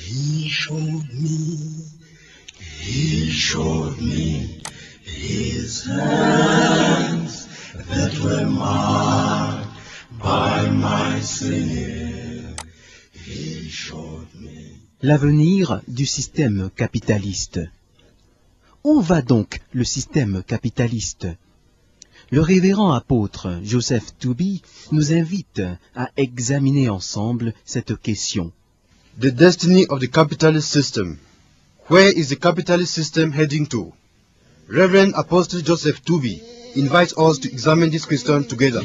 He showed me his hands that were marked by my sin. He showed me. L'avenir du système capitaliste. Où va donc le système capitaliste? Le révérend apôtre Joseph Tooby nous invite à examiner ensemble cette question. The destiny of the capitalist system. Where is the capitalist system heading to? Reverend Apostle Joseph Tooby invites us to examine this question together.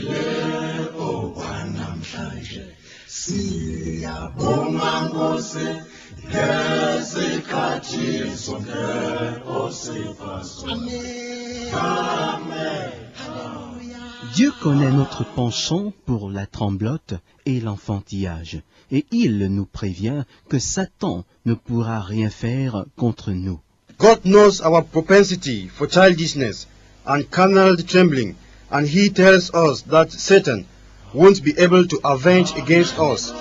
Dieu connaît notre penchant pour la tremblote et l'enfantillage, et il nous prévient que Satan ne pourra rien faire contre nous. God knows our propensity for childishness and carnal trembling, and he tells us that Satan won't be able to avenge against us.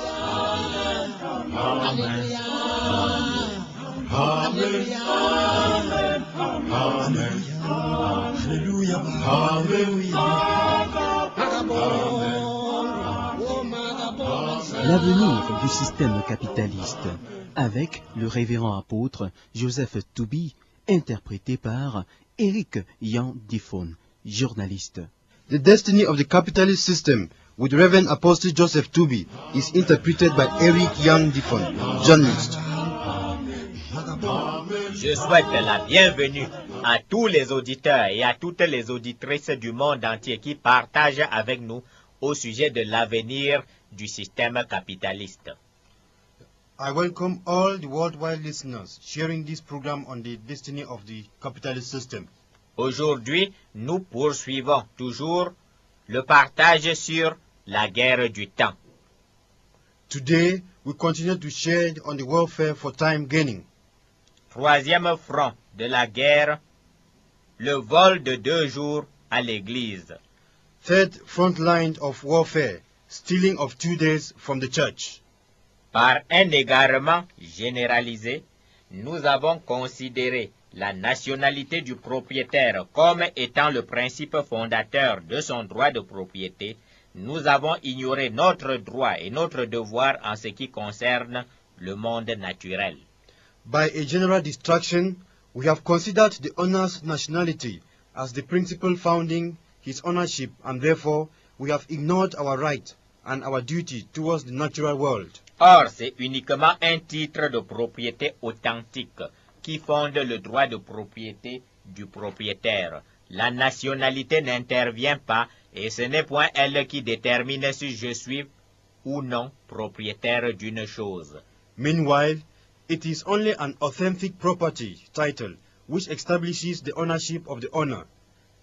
L'avenir du système capitaliste, avec le révérend apôtre Joseph Tooby, interprété par Eric Yan Diffon, journaliste. The destiny of the capitalist system with Reverend Apostle Joseph Tooby is interpreted by Eric Yan Diffon, journalist. Je souhaite la bienvenue à tous les auditeurs et à toutes les auditrices du monde entier qui partagent avec nous au sujet de l'avenir du système capitaliste. I welcome all the worldwide listeners sharing this program on the destiny of the capitalist system. Aujourd'hui, nous poursuivons toujours le partage sur la guerre du temps. Today, we continue to share on the warfare for time gaining. Troisième front de la guerre, le vol de 2 jours à l'église. Third front line of warfare, stealing of 2 days from the church. Par un égarement généralisé, nous avons considéré la nationalité du propriétaire comme étant le principe fondateur de son droit de propriété. Nous avons ignoré notre droit et notre devoir en ce qui concerne le monde naturel. By a general distraction, we have considered the owner's nationality as the principle founding his ownership, and therefore we have ignored our right and our duty towards the natural world. Or, c'est uniquement un titre de propriété authentique qui fonde le droit de propriété du propriétaire. La nationalité n'intervient pas et ce n'est point elle qui détermine si je suis ou non propriétaire d'une chose. Meanwhile, it is only an authentic property title which establishes the ownership of the owner.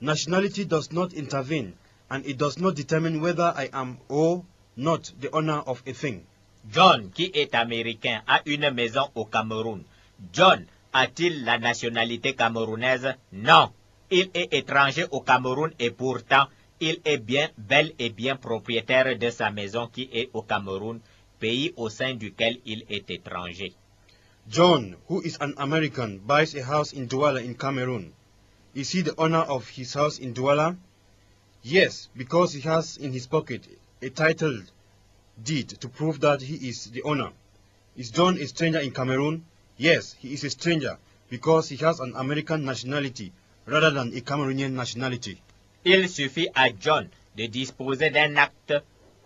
Nationality does not intervene, and it does not determine whether I am or not the owner of a thing. John, qui est américain, a une maison au Cameroun. John a-t-il la nationalité camerounaise? Non. Il est étranger au Cameroun et pourtant, il est bel et bien propriétaire de sa maison qui est au Cameroun, pays au sein duquel il est étranger. John, who is an American, buys a house in Douala in Cameroon. Is he the owner of his house in Douala? Yes, because he has in his pocket a title deed to prove that he is the owner. Is John a stranger in Cameroon? Yes, he is a stranger because he has an American nationality rather than a Cameroonian nationality. Il suffit à John de disposer d'un acte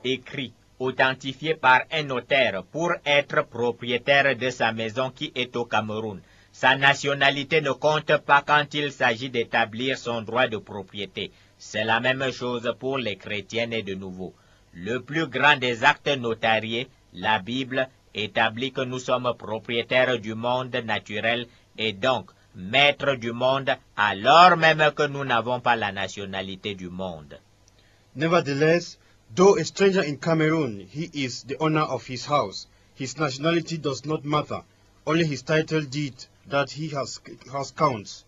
écrit, authentifié par un notaire pour être propriétaire de sa maison qui est au Cameroun. Sa nationalité ne compte pas quand il s'agit d'établir son droit de propriété. C'est la même chose pour les chrétiens nés de nouveau. Le plus grand des actes notariés, la Bible, établit que nous sommes propriétaires du monde naturel et donc maîtres du monde alors même que nous n'avons pas la nationalité du monde. Nevertheless, though a stranger in Cameroon, he is the owner of his house. His nationality does not matter, only his title deed that he has counts.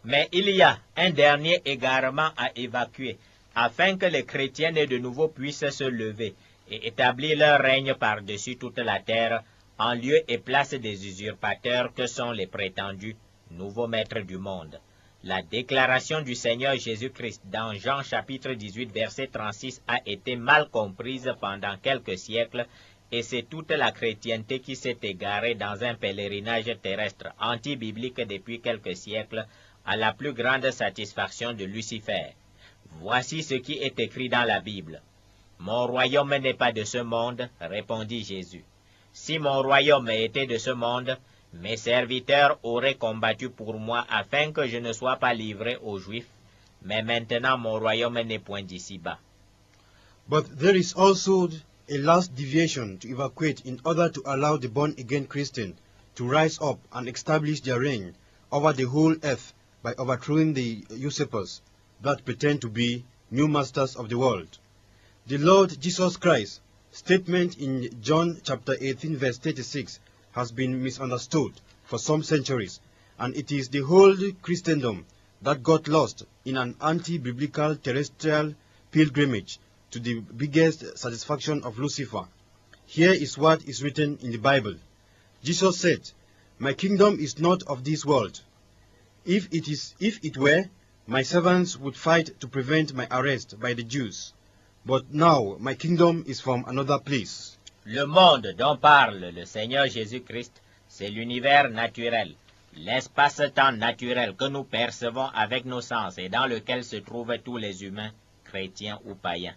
Mais il y a un dernier égarement à évacuer, afin que les chrétiens nés de nouveau puissent se lever et établir leur règne par-dessus toute la terre en lieu et place des usurpateurs que sont les prétendus nouveaux maîtres du monde. La déclaration du Seigneur Jésus-Christ dans Jean chapitre 18 verset 36 a été mal comprise pendant quelques siècles et c'est toute la chrétienté qui s'est égarée dans un pèlerinage terrestre anti-biblique depuis quelques siècles à la plus grande satisfaction de Lucifer. Voici ce qui est écrit dans la Bible. « Mon royaume n'est pas de ce monde, répondit Jésus. Si mon royaume était de ce monde, mes serviteurs auraient combattu pour moi afin que je ne sois pas livré aux Juifs, mais maintenant mon royaume n'est point d'ici-bas. » But there is also a last deviation to evacuate in order to allow the born-again Christian to rise up and establish their reign over the whole earth by overthrowing the usurpers that pretend to be new masters of the world. The Lord Jesus Christ's statement in John chapter 18 verse 36 has been misunderstood for some centuries, and it is the whole Christendom that got lost in an anti-biblical terrestrial pilgrimage to the biggest satisfaction of Lucifer. Here is what is written in the Bible. Jesus said, "My kingdom is not of this world. If it were, my servants would fight to prevent my arrest by the Jews. But now my kingdom is from another place." Le monde dont parle le Seigneur Jésus-Christ, c'est l'univers naturel, l'espace-temps naturel que nous percevons avec nos sens et dans lequel se trouvent tous les humains, chrétiens ou païens.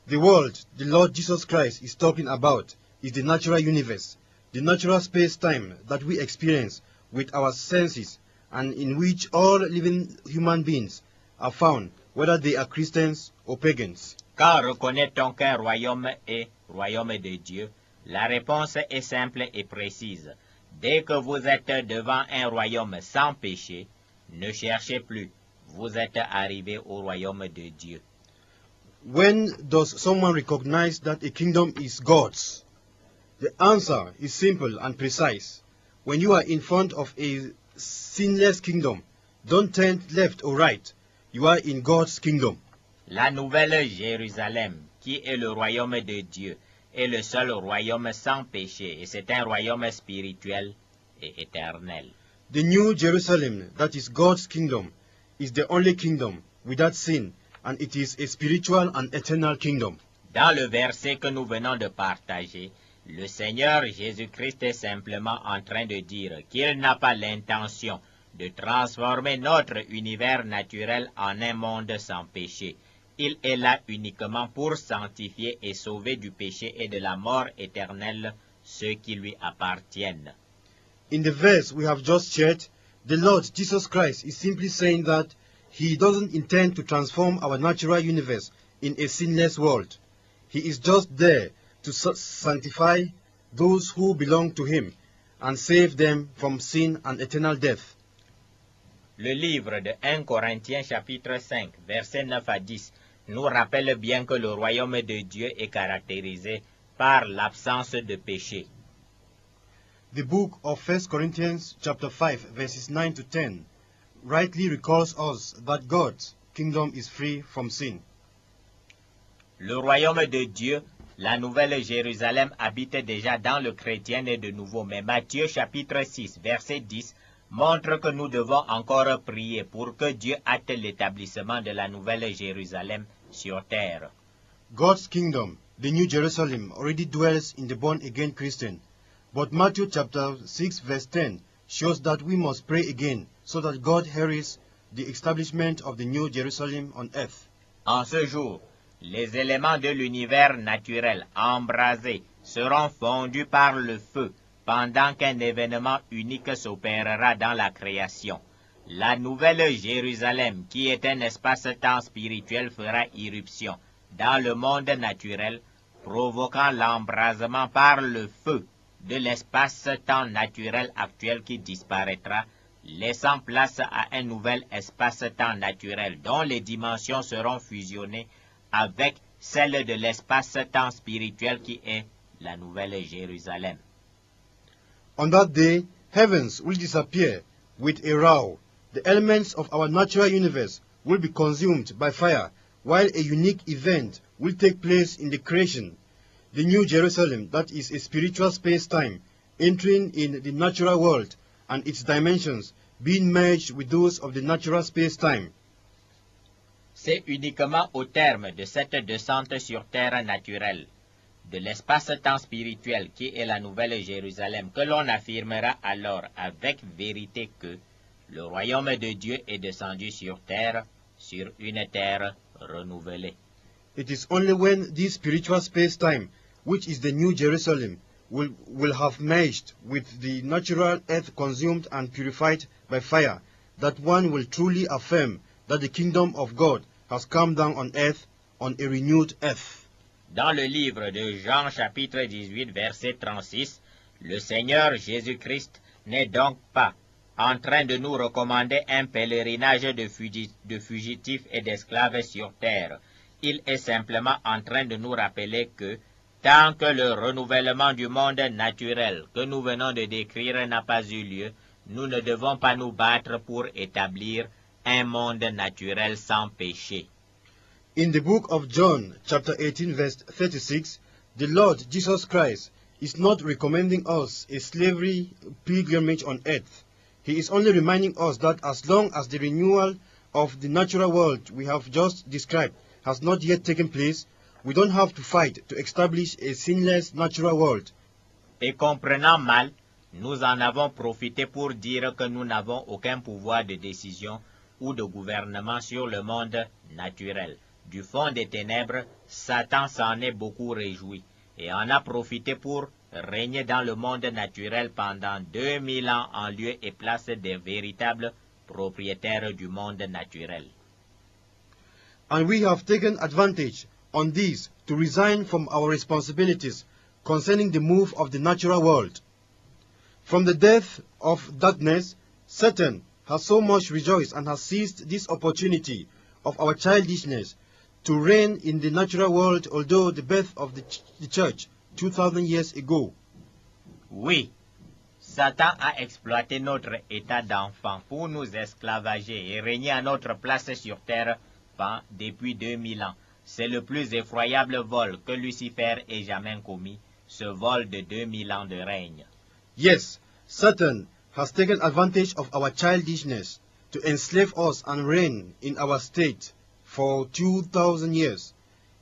The world the Lord Jesus Christ is talking about is the natural universe, the natural space-time that we experience with our senses and in which all living human beings are found, whether they are Christians or pagans. Quand reconnaît-on qu'un royaume est royaume de Dieu? La réponse est simple et précise. Dès que vous êtes devant un royaume sans péché, ne cherchez plus, vous êtes arrivé au royaume de Dieu. When does someone recognize that a kingdom is God's? The answer is simple and precise. When you are in front of a sinless kingdom, don't turn left or right. You are in God's kingdom. La nouvelle Jérusalem, qui est le royaume de Dieu, est le seul royaume sans péché et c'est un royaume spirituel et éternel. The new Jerusalem, that is God's kingdom, is the only kingdom without sin, and it is a spiritual and eternal kingdom. Dans le verset que nous venons de partager, le Seigneur Jésus-Christ est simplement en train de dire qu'il n'a pas l'intention de transformer notre univers naturel en un monde sans péché. Il est là uniquement pour sanctifier et sauver du péché et de la mort éternelle ceux qui lui appartiennent. In the verse we have just shared, the Lord Jesus Christ is simply saying that He doesn't intend to transform our natural universe in a sinless world. He is just there to sanctify those who belong to Him and save them from sin and eternal death. Le livre de 1 Corinthiens chapitre 5, versets 9 à 10, nous rappelle bien que le royaume de Dieu est caractérisé par l'absence de péché. The book of 1 Corinthians chapter 5 verses 9 to 10 rightly recalls us that God's kingdom is free from sin. Le royaume de Dieu, la nouvelle Jérusalem, habite déjà dans le chrétien né de nouveau. Mais Matthieu chapitre 6 verset 10 montre que nous devons encore prier pour que Dieu hâte l'établissement de la nouvelle Jérusalem sur terre. God's kingdom, the new Jerusalem, already dwells in the born-again Christian. But Matthew chapter 6 verse 10 shows that we must pray again so that God hurries the establishment of the new Jerusalem on earth. En ce jour, les éléments de l'univers naturel embrasés seront fondus par le feu pendant qu'un événement unique s'opérera dans la création. La nouvelle Jérusalem, qui est un espace-temps spirituel, fera irruption dans le monde naturel, provoquant l'embrasement par le feu de l'espace-temps naturel actuel qui disparaîtra, laissant place à un nouvel espace-temps naturel dont les dimensions seront fusionnées avec celle de l'espace-temps spirituel qui est la nouvelle Jérusalem. On that day, heavens will disappear with a row. The elements of our natural universe will be consumed by fire, while a unique event will take place in the creation. The new Jerusalem, that is a spiritual space-time, entering in the natural world and its dimensions being merged with those of the natural space-time. C'est uniquement au terme de cette descente sur terre naturelle, de l'espace-temps spirituel qui est la Nouvelle Jérusalem, que l'on affirmera alors avec vérité que le royaume de Dieu est descendu sur une terre renouvelée. It is only when this spiritual space-time, which is the New Jerusalem, will have merged with the natural earth consumed and purified by fire, that one will truly affirm that the kingdom of God has come down on earth, on a renewed earth. Dans le livre de Jean chapitre 18 verset 36, le Seigneur Jésus-Christ n'est donc pas en train de nous recommander un pèlerinage de fugitifs et d'esclaves sur terre. Il est simplement en train de nous rappeler que tant que le renouvellement du monde naturel que nous venons de décrire n'a pas eu lieu, nous ne devons pas nous battre pour établir un monde naturel sans péché. In the book of John, chapter 18, verse 36, the Lord Jesus Christ is not recommending us a slavery pilgrimage on earth. He is only reminding us that as long as the renewal of the natural world we have just described has not yet taken place, we don't have to fight to establish a sinless natural world. Et comprenant mal, nous en avons profité pour dire que nous n'avons aucun pouvoir de décision ou de gouvernement sur le monde naturel. Du fond des ténèbres, Satan s'en est beaucoup réjoui et en a profité pour régner dans le monde naturel pendant 2000 ans en lieu et place des véritables propriétaires du monde naturel. And we have taken advantage on this to resign from our responsibilities concerning the move of the natural world. From the death of darkness, Satan has so much rejoiced and has seized this opportunity of our childishness to reign in the natural world, although the birth of the church 2000 years ago. Oui, Satan a exploité notre état d'enfant pour nous esclavager et régner à notre place sur terre depuis 2000 ans. C'est le plus effroyable vol que Lucifer ait jamais commis, ce vol de 2000 ans de règne. Yes, Satan has taken advantage of our childishness to enslave us and reign in our state for 2000 years.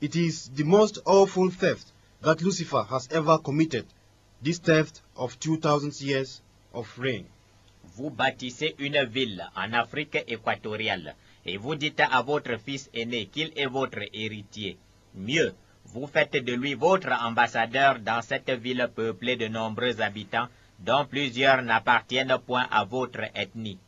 It is the most awful theft that Lucifer has ever committed, this theft of 2000 years of reign. Vous bâtissez une ville en Afrique équatoriale et vous dites à votre fils aîné qu'il est votre héritier. Mieux, vous faites de lui votre ambassadeur dans cette ville peuplée de nombreux habitants dont plusieurs n'appartiennent point à votre ethnie.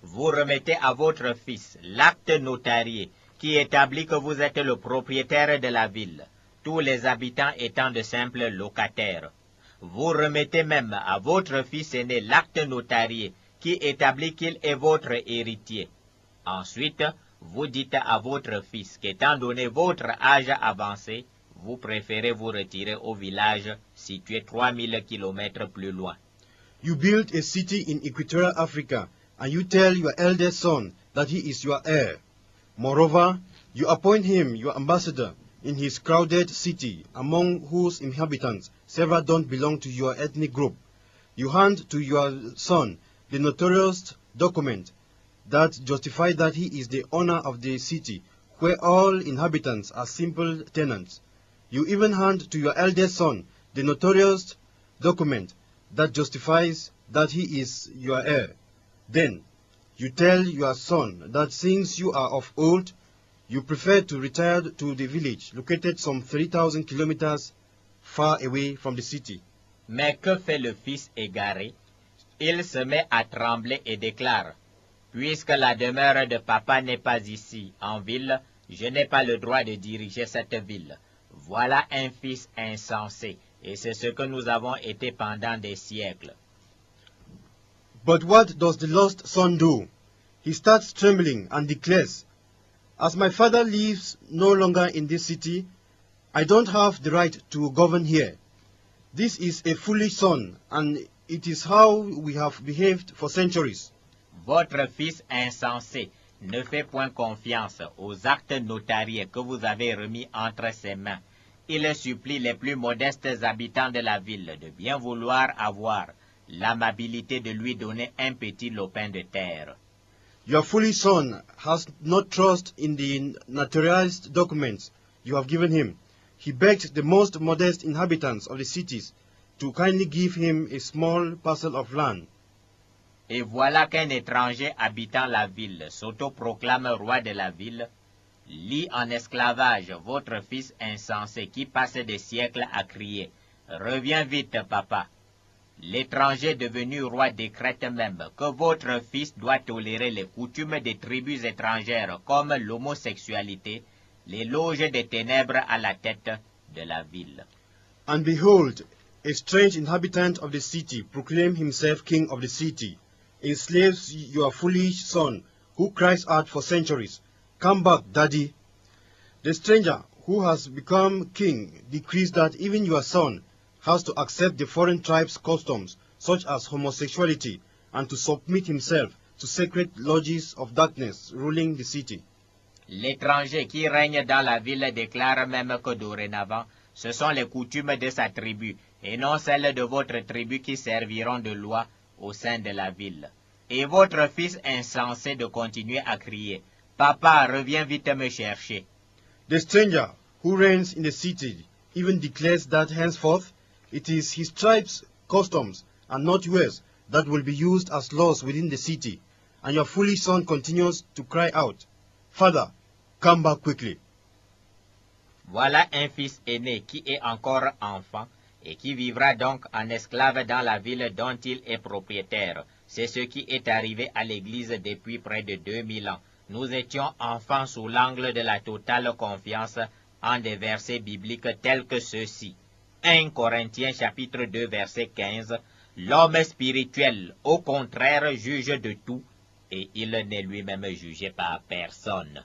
Vous remettez à votre fils l'acte notarié qui établit que vous êtes le propriétaire de la ville, tous les habitants étant de simples locataires. Vous remettez même à votre fils aîné l'acte notarié qui établit qu'il est votre héritier. Ensuite, vous dites à votre fils qu'étant donné votre âge avancé, vous préférez vous retirer au village situé 3000 km plus loin. You build a city in Equatorial Africa and you tell your eldest son that he is your heir. Moreover, you appoint him your ambassador in his crowded city, among whose inhabitants several don't belong to your ethnic group. You hand to your son the notorious document that justifies that he is the owner of the city, where all inhabitants are simple tenants. You even hand to your eldest son the notorious document that justifies that he is your heir. Then, you tell your son that since you are of old, you prefer to retire to the village located some 3,000 kilometers far away from the city. Mais que fait le fils égaré? Il se met à trembler et déclare, « Puisque la demeure de papa n'est pas ici, en ville, je n'ai pas le droit de diriger cette ville. Voilà un fils insensé, et c'est ce que nous avons été pendant des siècles. » But what does the lost son do? He starts trembling and declares, "As my father lives no longer in this city, I don't have the right to govern here. This is a foolish son, and it is how we have behaved for centuries." Votre fils insensé ne fait point confiance aux actes notariés que vous avez remis entre ses mains. il supplie les plus modestes habitants de la ville de bien vouloir avoir l'amabilité de lui donner un petit lopin de terre. Your foolish son has not trust in the naturalized documents you have given him. He begged the most modest inhabitants of the cities to kindly give him a small parcel of land. Et voilà qu'un étranger habitant la ville s'autoproclame roi de la ville, lie en esclavage votre fils insensé qui passe des siècles à crier « Reviens vite, papa !» L'étranger devenu roi décrète même que votre fils doit tolérer les coutumes des tribus étrangères comme l'homosexualité, les loges des ténèbres à la tête de la ville. And behold, a strange inhabitant of the city proclaimed himself king of the city, enslaves your foolish son, who cries out for centuries, "Come back, daddy." The stranger who has become king decrees that even your son has to accept the foreign tribes' customs, such as homosexuality, and to submit himself to sacred lodges of darkness ruling the city. L'étranger qui règne dans la ville déclare même que dorénavant, ce sont les coutumes de sa tribu, et non celles de votre tribu qui serviront de loi au sein de la ville. Et votre fils insensé de continuer à crier, « Papa, reviens vite me chercher. » The stranger who reigns in the city even declares that henceforth it is his tribe's customs and not yours that will be used as laws within the city, and your foolish son continues to cry out, "Father, come back quickly." Voilà un fils aîné qui est encore enfant et qui vivra donc en esclave dans la ville dont il est propriétaire. C'est ce qui est arrivé à l'Église depuis près de 2000 ans. Nous étions enfants sous l'angle de la totale confiance en des versets bibliques tels que ceux-ci. 1 Corinthiens chapitre 2 verset 15. L'homme spirituel, au contraire, juge de tout, et il n'est lui-même jugé par personne.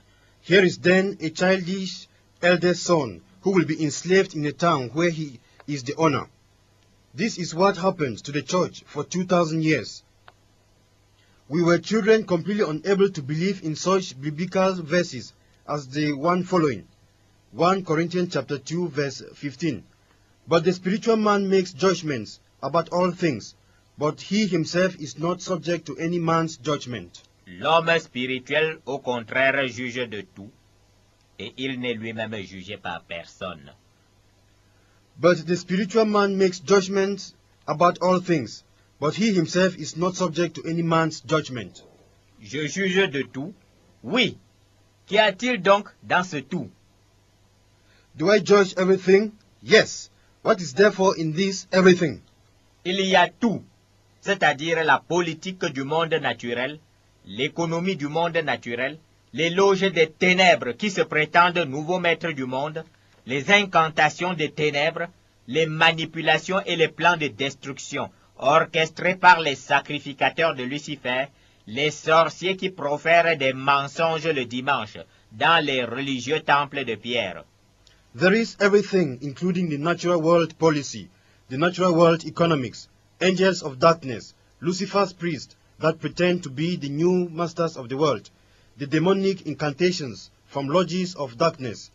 Here is then a childish eldest son who will be enslaved in a town where he is the owner. This is what happened to the church for 2,000 years. We were children completely unable to believe in such biblical verses as the one following, 1 Corinthians chapter 2 verse 15. But the spiritual man makes judgments about all things, but he himself is not subject to any man's judgment. L'homme spirituel, au contraire, juge de tout, et il n'est lui-même jugé par personne. But the spiritual man makes judgments about all things, but he himself is not subject to any man's judgment. Je juge de tout? Oui. Qu'y a-t-il donc dans ce tout? Do I judge everything? Yes. What is therefore in this everything? Il y a tout, c'est-à-dire la politique du monde naturel, l'économie du monde naturel, les loges des ténèbres qui se prétendent nouveaux maîtres du monde, les incantations des ténèbres, les manipulations et les plans de destruction orchestrés par les sacrificateurs de Lucifer, les sorciers qui profèrent des mensonges le dimanche dans les religieux temples de pierre. There is everything, including the natural world policy, the natural world economics, angels of darkness, Lucifer's priests that pretend to be the new masters of the world, the demonic incantations from lodges of darkness,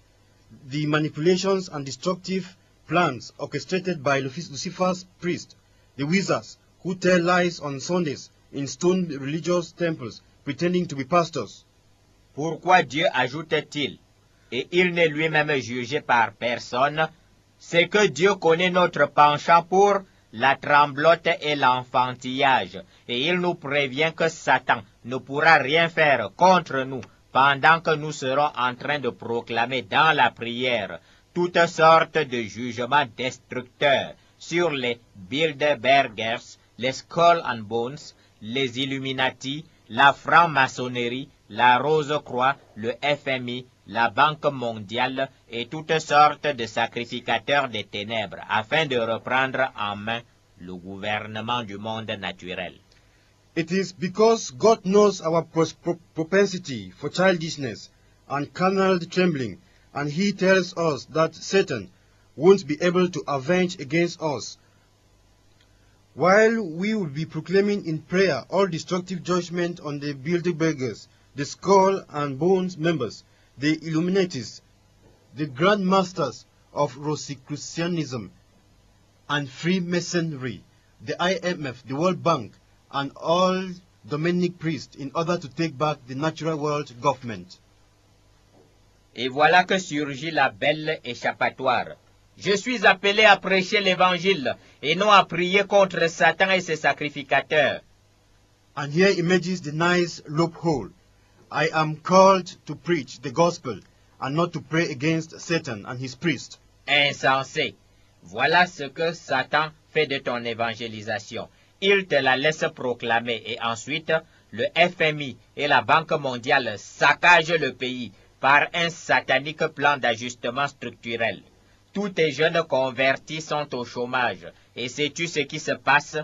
the manipulations and destructive plans orchestrated by Lucifer's priests, the wizards who tell lies on Sundays in stone religious temples pretending to be pastors. Pourquoi Dieu ajoute-t-il, et il n'est lui-même jugé par personne, c'est que Dieu connaît notre penchant pour la tremblote et l'enfantillage, et il nous prévient que Satan ne pourra rien faire contre nous pendant que nous serons en train de proclamer dans la prière toutes sortes de jugements destructeurs sur les Bilderbergers, les Skull and Bones, les Illuminati, la franc-maçonnerie, la Rose-Croix, le FMI, la Banque mondiale et toutes sortes de sacrificateurs des ténèbres afin de reprendre en main le gouvernement du monde naturel. It is because God knows our propensity for childishness and carnal trembling, and he tells us that Satan won't be able to avenge against us. While we will be proclaiming in prayer all destructive judgment on the Bilderbergers, the Skull and Bones members, the Illuminatis, the Grand Masters of Rosicrucianism and Freemasonry, the IMF, the World Bank, and all Dominic priests in order to take back the natural world government. Et voilà que surgit la belle échappatoire. Je suis appelé à prêcher l'évangile et non à prier contre Satan et ses sacrificateurs. And here emerges the nice loophole. I am called to preach the gospel and not to pray against Satan and his priests. Insensé. Voilà ce que Satan fait de ton évangélisation. Il te la laisse proclamer et ensuite le FMI et la Banque mondiale saccagent le pays par un satanique plan d'ajustement structurel. Tous tes jeunes convertis sont au chômage. Et sais-tu ce qui se passe?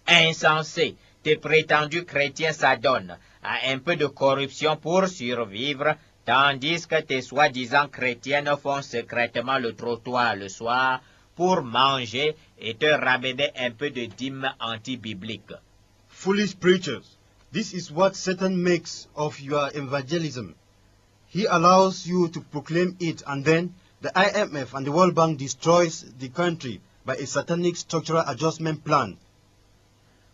Insensé. Tes prétendus chrétiens s'adonnent à un peu de corruption pour survivre, tandis que tes soi-disant chrétiennes font secrètement le trottoir le soir pour manger et te ramener un peu de dîmes anti-bibliques. Foolish preachers, this is what Satan makes of your evangelism. He allows you to proclaim it, and then the IMF and the World Bank destroys the country by a satanic structural adjustment plan.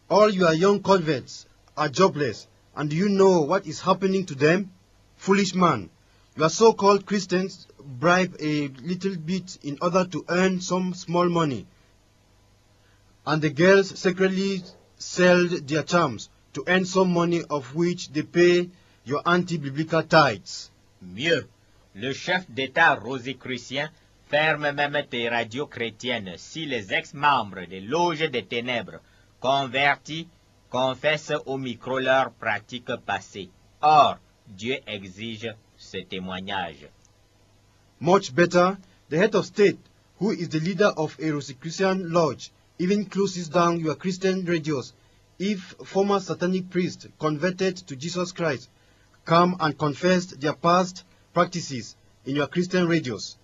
All your young converts are jobless, and do you know what is happening to them? Foolish man, your so-called Christians bribe a little bit in order to earn some small money, and the girls secretly sell their charms to earn some money of which they pay your anti-biblical tithes. Mieux, le chef d'État rosicrucien ferme même tes radios chrétiennes si les ex-membres des loges des ténèbres convertis confessent au micro leurs pratiques passées. Or, Dieu exige ce témoignage. Much better, the head of state, who is the leader of a Rosicrucian lodge, even closes down your Christian radios if former satanic priests converted to Jesus Christ come and confess their past practices in your Christian radios.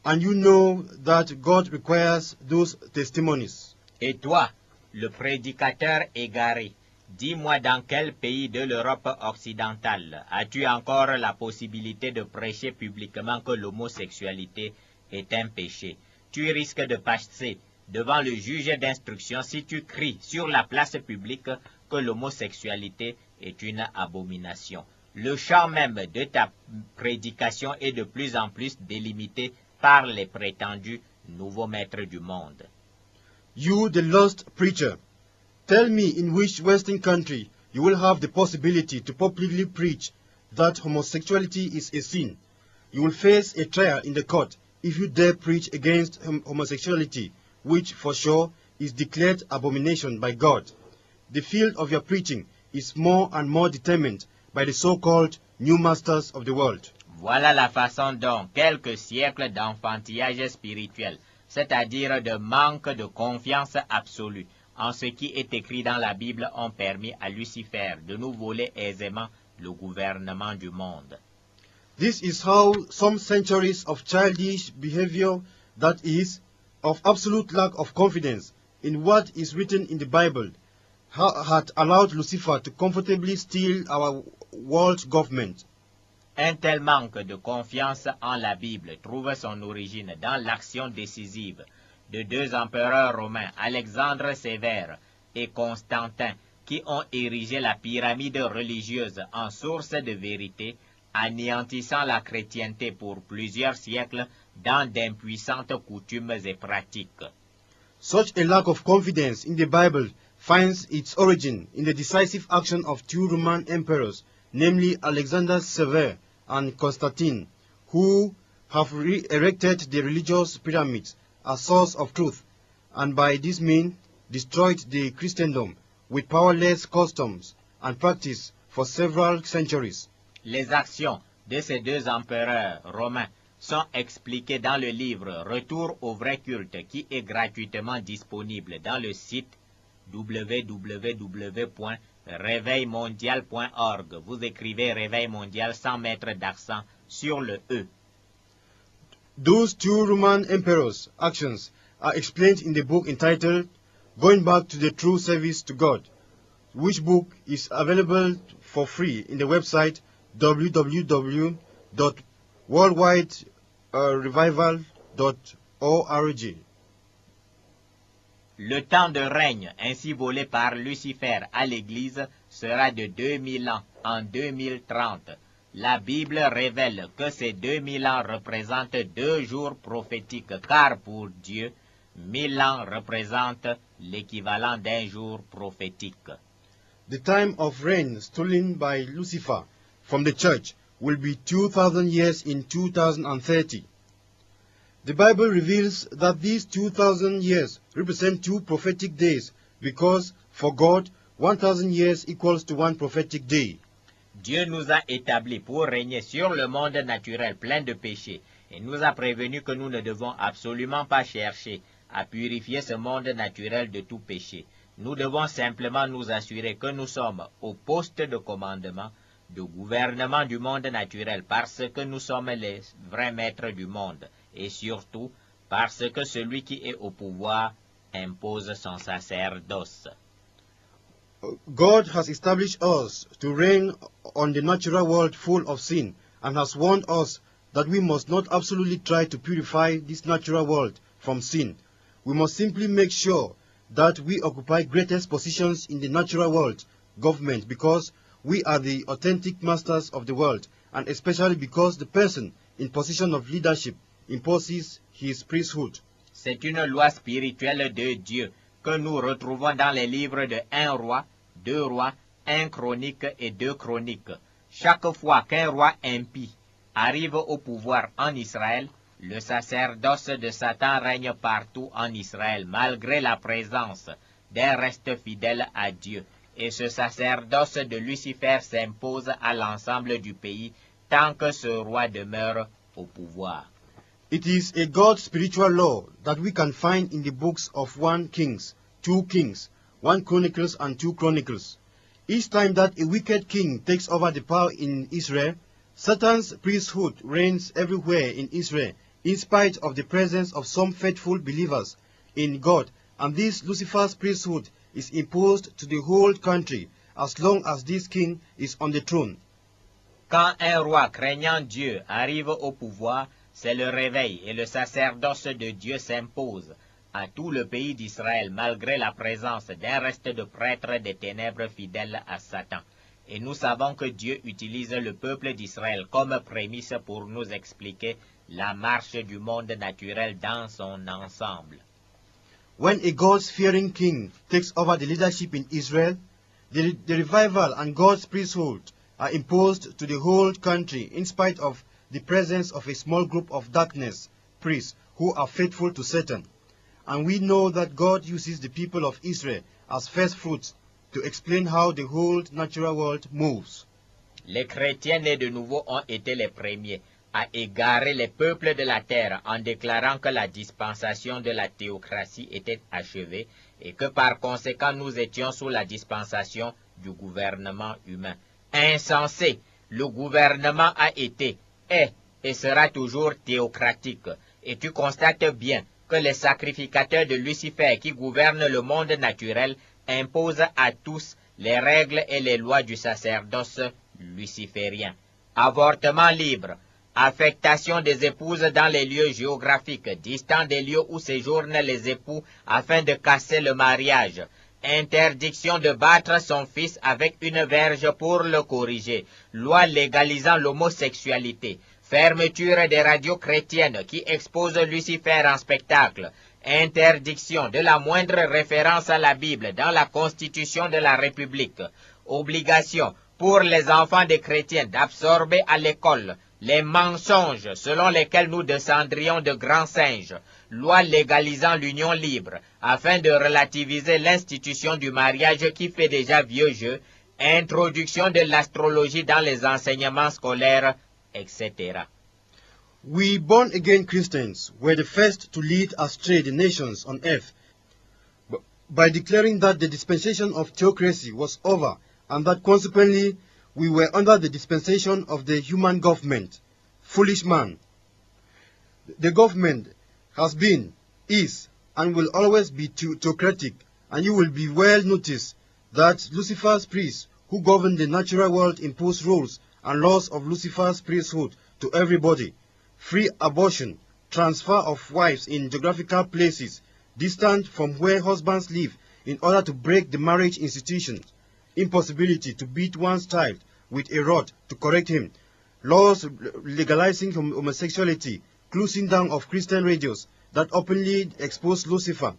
And you know that God requires those testimonies. Et toi, le prédicateur égaré, dis-moi dans quel pays de l'Europe occidentale as-tu encore la possibilité de prêcher publiquement que l'homosexualité est un péché? Tu risques de passer devant le juge d'instruction si tu cries sur la place publique que l'homosexualité est une abomination. Le champ même de ta prédication est de plus en plus délimité par les prétendus nouveaux maîtres du monde. You, the lost preacher, tell me in which Western country you will have the possibility to publicly preach that homosexuality is a sin. You will face a trial in the court if you dare preach against homosexuality, which for sure is declared abomination by God. The field of your preaching is more and more determined by the so-called new masters of the world. Voilà la façon dont quelques siècles d'enfantillage spirituel, c'est-à-dire de manque de confiance absolue en ce qui est écrit dans la Bible, ont permis à Lucifer de nous voler aisément le gouvernement du monde. This is how some centuries of childish behavior, that is, of absolute lack of confidence in what is written in the Bible, had allowed Lucifer to comfortably steal our world government. Un tel manque de confiance en la Bible trouve son origine dans l'action décisive de deux empereurs romains, Alexandre Sévère et Constantin, qui ont érigé la pyramide religieuse en source de vérité, anéantissant la chrétienté pour plusieurs siècles dans d'impuissantes coutumes et pratiques. Such a lack of confidence in the Bible finds its origin in the decisive action of two Roman emperors, namely Alexander Sever and Constantine, who have erected the religious pyramids, a source of truth, and by this means destroyed the Christendom with powerless customs and practice for several centuries. Les actions de ces deux empereurs romains sont expliquées dans le livre Retour au vrai culte, qui est gratuitement disponible dans le site www.réveilmondial.org. Vous écrivez Réveil mondial sans mettre d'accent sur le E. Those two Roman emperors' actions are explained in the book entitled Going Back to the True Service to God, which book is available for free in the website www.worldwide revival.org. Le temps de règne ainsi volé par Lucifer à l'Église sera de 2000 ans en 2030. La Bible révèle que ces 2000 ans représentent 2 jours prophétiques, car pour Dieu, 1000 ans représentent l'équivalent d'un jour prophétique. The time of reign stolen by Lucifer from the church will be 2,000 years in 2030. The Bible reveals that these 2,000 years represent 2 prophetic days, because for God, 1,000 years equals to 1 prophetic day. Dieu nous a établis pour régner sur le monde naturel plein de péchés et nous a prévenu que nous ne devons absolument pas chercher à purifier ce monde naturel de tout péché. Nous devons simplement nous assurer que nous sommes au poste de commandement, de gouvernement du monde naturel, parce que nous sommes les vrais maîtres du monde, et surtout parce que celui qui est au pouvoir impose son sacerdoce. God has established us to reign on the natural world full of sin, and has warned us that we must not absolutely try to purify this natural world from sin. We must simply make sure that we occupy greatest positions in the natural world government, because we are the authentic masters of the world, and especially because the person in position of leadership imposes his priesthood. C'est une loi spirituelle de Dieu que nous retrouvons dans les livres de 1 roi, 2 rois, 1 chronique et 2 chroniques. Chaque fois qu'un roi impie arrive au pouvoir en Israël, le sacerdoce de Satan règne partout en Israël, malgré la présence d'un reste fidèle à Dieu. Et ce sacerdoce de Lucifer s'impose à l'ensemble du pays tant que ce roi demeure au pouvoir. It is a God's spiritual law that we can find in the books of 1 Kings, 2 Kings, 1 Chronicles and 2 Chronicles. Each time that a wicked king takes over the power in Israel, Satan's priesthood reigns everywhere in Israel, in spite of the presence of some faithful believers in God, and this Lucifer's priesthood is imposed to the whole country as long as this king is on the throne. Quand un roi craignant Dieu arrive au pouvoir, c'est le réveil et le sacerdoce de Dieu s'impose à tout le pays d'Israël, malgré la présence d'un reste de prêtres des ténèbres fidèles à Satan. Et nous savons que Dieu utilise le peuple d'Israël comme prémisse pour nous expliquer la marche du monde naturel dans son ensemble. When a God-fearing king takes over the leadership in Israel, the revival and God's priesthood are imposed to the whole country, in spite of the presence of a small group of darkness priests who are faithful to Satan. And we know that God uses the people of Israel as first fruits to explain how the whole natural world moves. Les chrétiens nés de nouveau ont été les premiers à égarer les peuples de la terre en déclarant que la dispensation de la théocratie était achevée et que par conséquent nous étions sous la dispensation du gouvernement humain. Insensé, le gouvernement a été, est et sera toujours théocratique. Et tu constates bien que les sacrificateurs de Lucifer qui gouvernent le monde naturel imposent à tous les règles et les lois du sacerdoce luciférien. Avortement libre, affectation des épouses dans les lieux géographiques distants des lieux où séjournent les époux afin de casser le mariage, interdiction de battre son fils avec une verge pour le corriger, loi légalisant l'homosexualité, fermeture des radios chrétiennes qui exposent Lucifer en spectacle, interdiction de la moindre référence à la Bible dans la Constitution de la République, obligation pour les enfants des chrétiens d'absorber à l'école les mensonges selon lesquels nous descendrions de grands singes, loi légalisant l'union libre afin de relativiser l'institution du mariage qui fait déjà vieux jeu, introduction de l'astrologie dans les enseignements scolaires, etc. We born-again Christians were the first to lead astray the nations on earth by declaring that the dispensation of theocracy was over and that consequently we were under the dispensation of the human government. Foolish man. The government has been, is, and will always be theocratic, and you will be well noticed that Lucifer's priests who govern the natural world impose rules and laws of Lucifer's priesthood to everybody. free abortion, transfer of wives in geographical places distant from where husbands live in order to break the marriage institution, impossibility to beat one's child with a rod to correct him, laws legalizing homosexuality, closing down of Christian radios that openly expose Lucifer,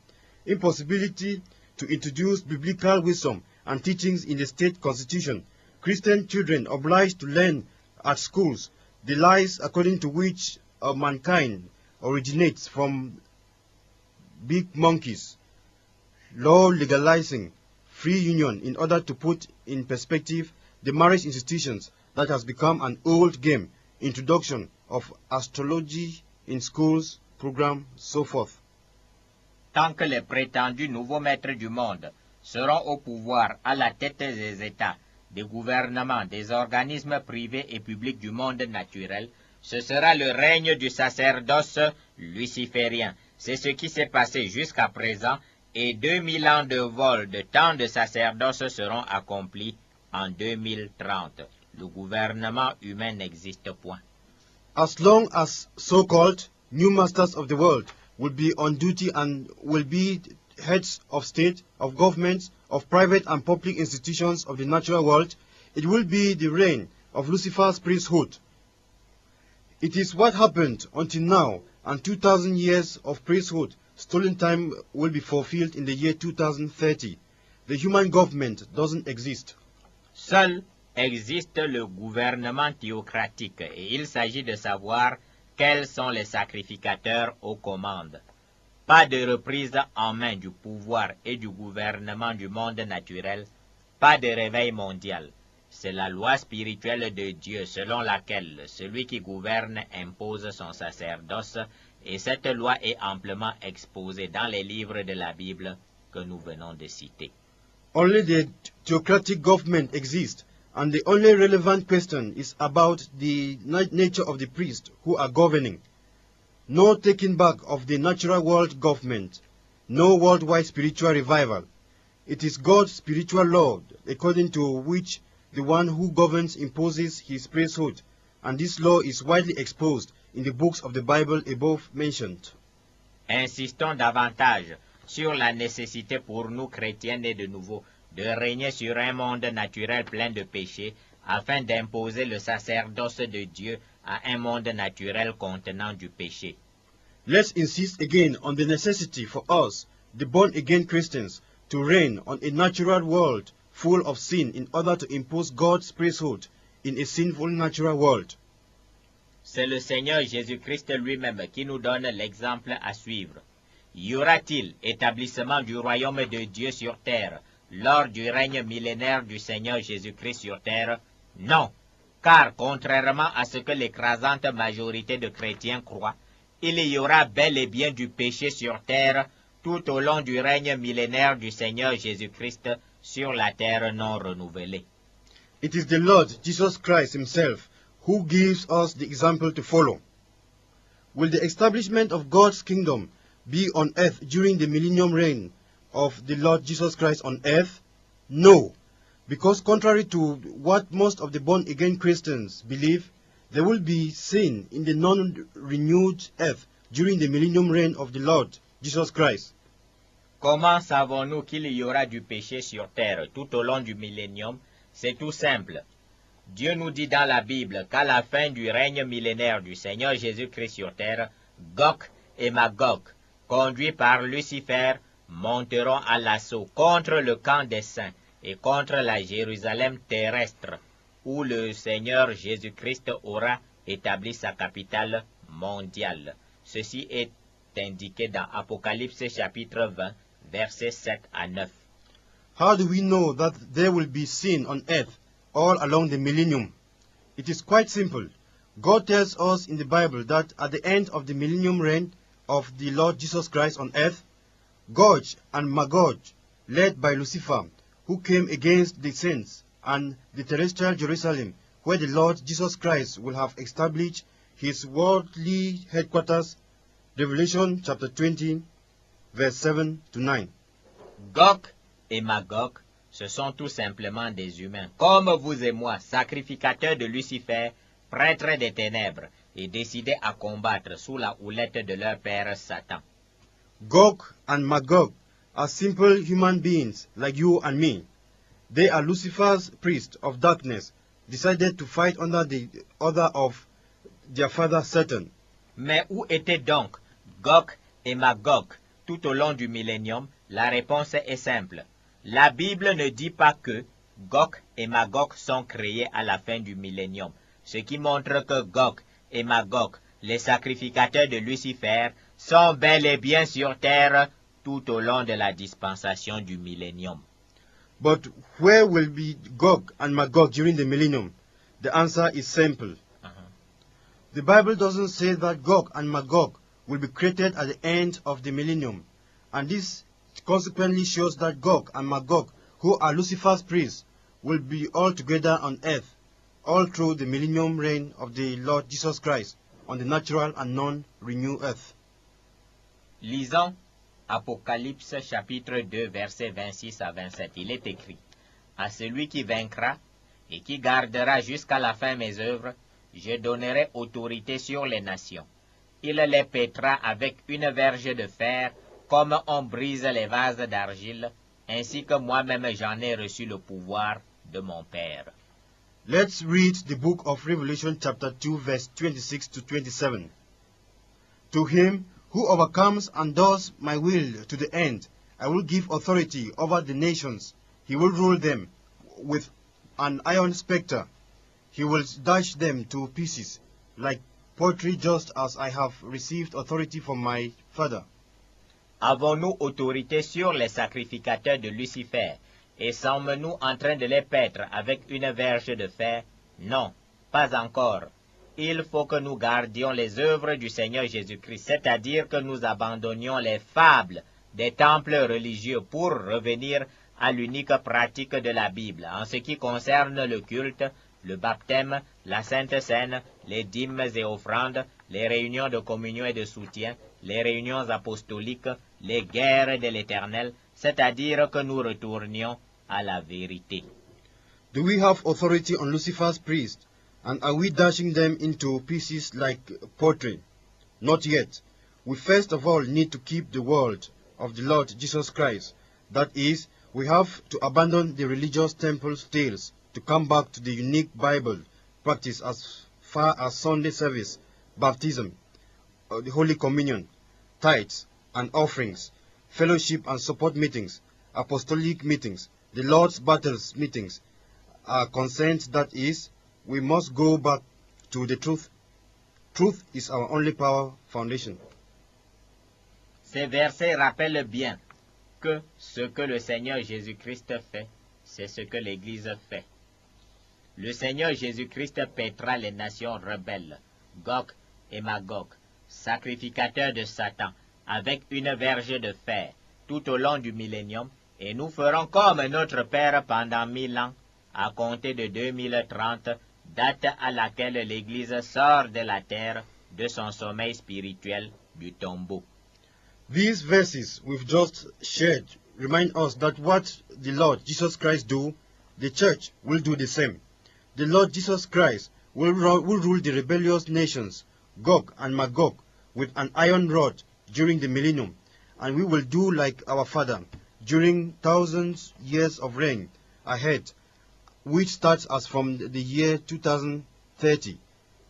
impossibility to introduce biblical wisdom and teachings in the state constitution, Christian children obliged to learn at schools the lies according to which mankind originates from big monkeys, law legalizing free union in order to put in perspective the marriage institutions that has become an old game, introduction of astrology in schools, program, so forth. Tant que les prétendus nouveaux maîtres du monde seront au pouvoir à la tête des États, des gouvernements, des organismes privés et publics du monde naturel, ce sera le règne du sacerdoce luciférien. C'est ce qui s'est passé jusqu'à présent, et 2000 ans de vol de temps de sacerdoce seront accomplis en 2030. Le gouvernement humain n'existe point. As long as so-called new masters of the world will be on duty and will be heads of state, of governments, of private and public institutions of the natural world, it will be the reign of Lucifer's priesthood. It is what happened until now, and 2,000 years of priesthood, stolen time, will be fulfilled in the year 2030. The human government doesn't exist. Seul existe le gouvernement théocratique et il s'agit de savoir quels sont les sacrificateurs aux commandes. Pas de reprise en main du pouvoir et du gouvernement du monde naturel, pas de réveil mondial. C'est la loi spirituelle de Dieu selon laquelle celui qui gouverne impose son sacerdoce et cette loi est amplement exposée dans les livres de la Bible que nous venons de citer. Only the theocratic government exists, and the only relevant question is about the nature of the priests who are governing. No taking back of the natural world government, no worldwide spiritual revival. It is God's spiritual law, according to which the one who governs imposes his priesthood, and this law is widely exposed in the books of the Bible above mentioned. Insistons davantage sur la nécessité pour nous chrétiens nés de nouveau de régner sur un monde naturel plein de péchés afin d'imposer le sacerdoce de Dieu à un monde naturel contenant du péché. Let's insist again on the necessity for us, the born-again Christians, to reign on a natural world full of sin in order to impose God's priesthood in a sinful natural world. C'est le Seigneur Jésus-Christ lui-même qui nous donne l'exemple à suivre. Y aura-t-il établissement du royaume de Dieu sur terre lors du règne millénaire du Seigneur Jésus-Christ sur terre? Non, car contrairement à ce que l'écrasante majorité de chrétiens croient, il y aura bel et bien du péché sur terre tout au long du règne millénaire du Seigneur Jésus-Christ sur la terre non renouvelée. It is the Lord Jesus Christ himself who gives us the example to follow. Will the establishment of God's kingdom be on earth during the millennium reign of the Lord Jesus Christ on earth? No, because contrary to what most of the born-again Christians believe, there will be sin in the non-renewed earth during the millennium reign of the Lord Jesus Christ. Comment savons-nous qu'il y aura du péché sur terre tout au long du millénium? C'est tout simple. Dieu nous dit dans la Bible qu'à la fin du règne millénaire du Seigneur Jésus-Christ sur terre, Gog et Magog, conduits par Lucifer, monteront à l'assaut contre le camp des saints et contre la Jérusalem terrestre, où le Seigneur Jésus-Christ aura établi sa capitale mondiale. Ceci est indiqué dans Apocalypse chapitre 20, versets 7 à 9. How do we know that there will be sin on earth all along the millennium? It is quite simple. God tells us in the Bible that at the end of the millennium reign of the Lord Jesus Christ on earth, Gog and Magog, led by Lucifer, who came against the saints, and the terrestrial Jerusalem, where the Lord Jesus Christ will have established his worldly headquarters. Revelation chapter 20, verse 7 to 9. Gog et Magog, ce sont tout simplement des humains, comme vous et moi, sacrificateurs de Lucifer, prêtres des ténèbres, et décidés à combattre sous la houlette de leur père Satan. Gog and Magog are simple human beings like you and me. They are Lucifer's priests of darkness, decided to fight under the order of their father Satan. Mais où étaient donc Gog et Magog tout au long du millénium? La réponse est simple. La Bible ne dit pas que Gog et Magog sont créés à la fin du millénium, ce qui montre que Gog et Magog, les sacrificateurs de Lucifer, sont bel et bien sur terre tout au long de la dispensation du millénium. But where will be Gog and Magog during the millennium? The answer is simple. The Bible doesn't say that Gog and Magog will be created at the end of the millennium, and this consequently shows that Gog and Magog, who are Lucifer's priests, will be all together on earth, all through the millennium reign of the Lord Jesus Christ, on the natural and non-renewed earth. Lisons Apocalypse chapitre 2 versets 26 à 27. Il est écrit: à celui qui vaincra et qui gardera jusqu'à la fin mes œuvres, je donnerai autorité sur les nations. Il les pètera avec une verge de fer, comme on brise les vases d'argile, ainsi que moi-même j'en ai reçu le pouvoir de mon Père. Let's read the book of Revelation chapter 2 verse 26 to 27. To him who overcomes and does my will to the end, I will give authority over the nations. He will rule them with an iron scepter. He will dash them to pieces like pottery, just as I have received authority from my Father. Avons-nous autorité sur les sacrificateurs de Lucifer, et sommes-nous en train de les paître avec une verge de fer? Non, pas encore. Il faut que nous gardions les œuvres du Seigneur Jésus-Christ, c'est-à-dire que nous abandonnions les fables des temples religieux pour revenir à l'unique pratique de la Bible en ce qui concerne le culte, le baptême, la Sainte Seine, les dîmes et offrandes, les réunions de communion et de soutien, les réunions apostoliques, les guerres de l'Éternel, c'est-à-dire que nous retournions à la vérité. Do we have authority on Lucifer's priests, and are we dashing them into pieces like pottery? Not yet. We first of all need to keep the word of the Lord Jesus Christ. That is, we have to abandon the religious temple tales to come back to the unique Bible practice as far as Sunday service, baptism, the Holy Communion, tithes and offerings, fellowship and support meetings, apostolic meetings, the Lord's battles meetings are concerned. That is, we must go back to the truth. Truth is our only power foundation. Ces versets rappellent bien que ce que le Seigneur Jésus-Christ fait, c'est ce que l'Église fait. Le Seigneur Jésus-Christ pètera les nations rebelles, Gog et Magog, sacrificateurs de Satan, avec une verge de fer, tout au long du millénium, et nous ferons comme notre Père pendant 1000 ans, à compter de 2030, date à laquelle l'Église sort de la terre, de son sommeil spirituel, du tombeau. These verses we've just shared remind us that what the Lord Jesus Christ do, the church will do the same. The Lord Jesus Christ will rule the rebellious nations, Gog and Magog, with an iron rod during the millennium, and we will do like our Father during thousands years of reign ahead, which starts as from the year 2030.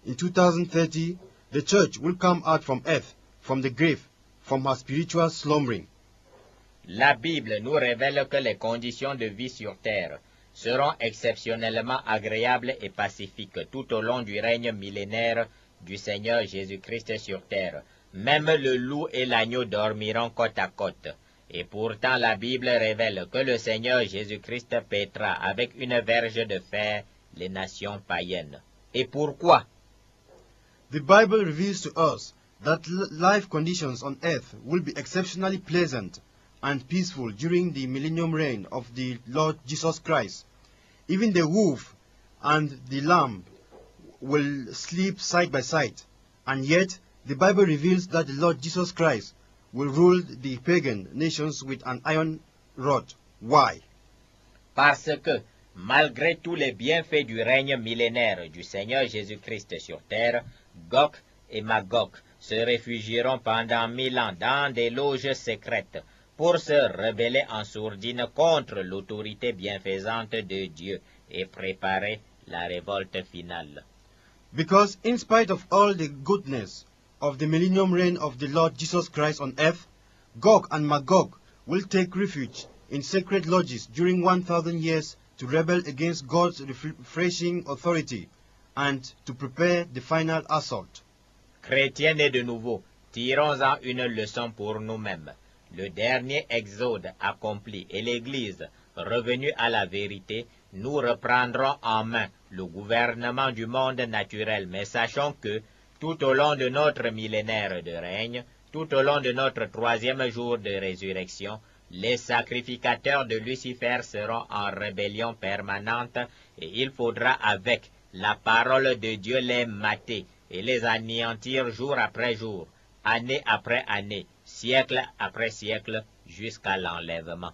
In 2030, the church will come out from earth, from the grave, from her spiritual slumbering. La Bible nous révèle que les conditions de vie sur terre seront exceptionnellement agréables et pacifiques tout au long du règne millénaire du Seigneur Jésus-Christ sur terre. Même le loup et l'agneau dormiront côte à côte. Et pourtant la Bible révèle que le Seigneur Jésus-Christ pètera avec une verge de fer les nations païennes. Et pourquoi? The Bible reveals to us that life conditions on earth will be exceptionally pleasant and peaceful during the millennium reign of the Lord Jesus Christ. Even the wolf and the lamb will sleep side by side, and yet the Bible reveals that the Lord Jesus Christ will rule the pagan nations with an iron rod. Why? Parce que, malgré tous les bienfaits du règne millénaire du Seigneur Jésus-Christ sur terre, Gog et Magog se réfugieront pendant 1000 ans dans des loges secrètes pour se rebeller en sourdine contre l'autorité bienfaisante de Dieu et préparer la révolte finale. Because in spite of all the goodness of the millennium reign of the Lord Jesus Christ on earth, Gog and Magog will take refuge in sacred lodges during 1,000 years to rebel against God's refreshing authority and to prepare the final assault. Chrétiens nés de nouveau, tirons-en une leçon pour nous-mêmes. Le dernier exode accompli et l'Église revenue à la vérité, nous reprendrons en main le gouvernement du monde naturel, mais sachons que tout au long de notre millénaire de règne, tout au long de notre 3e jour de résurrection, les sacrificateurs de Lucifer seront en rébellion permanente et il faudra avec la parole de Dieu les mater et les anéantir jour après jour, année après année, siècle après siècle, jusqu'à l'enlèvement.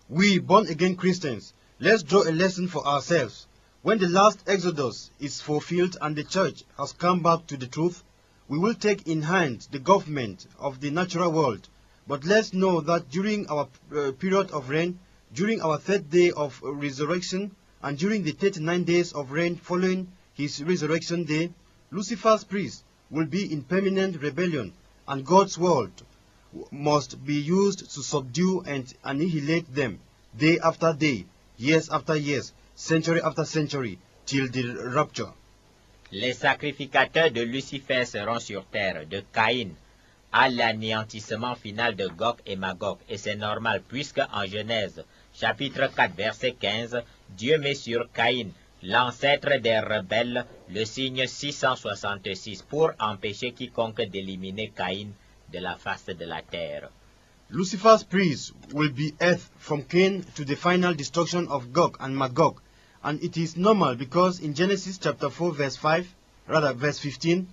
We, born-again Christians, let's draw a lesson for ourselves. When the last Exodus is fulfilled and the church has come back to the truth, we will take in hand the government of the natural world. But let's know that during our period of reign, during our 3rd day of resurrection, and during the 39 days of reign following his resurrection day, Lucifer's priests will be in permanent rebellion, and God's word must be used to subdue and annihilate them, day after day, years after years, century after century, till the rapture. Les sacrificateurs de Lucifer seront sur terre, de Caïn à l'anéantissement final de Gog et Magog. Et c'est normal, puisque en Genèse, chapitre 4, verset 15, Dieu met sur Caïn, l'ancêtre des rebelles, le signe 666 pour empêcher quiconque d'éliminer Caïn de la face de la terre. Lucifer's priests will be earth from Cain to the final destruction of Gog and Magog. And it is normal because in Genesis chapter 4 verse 15,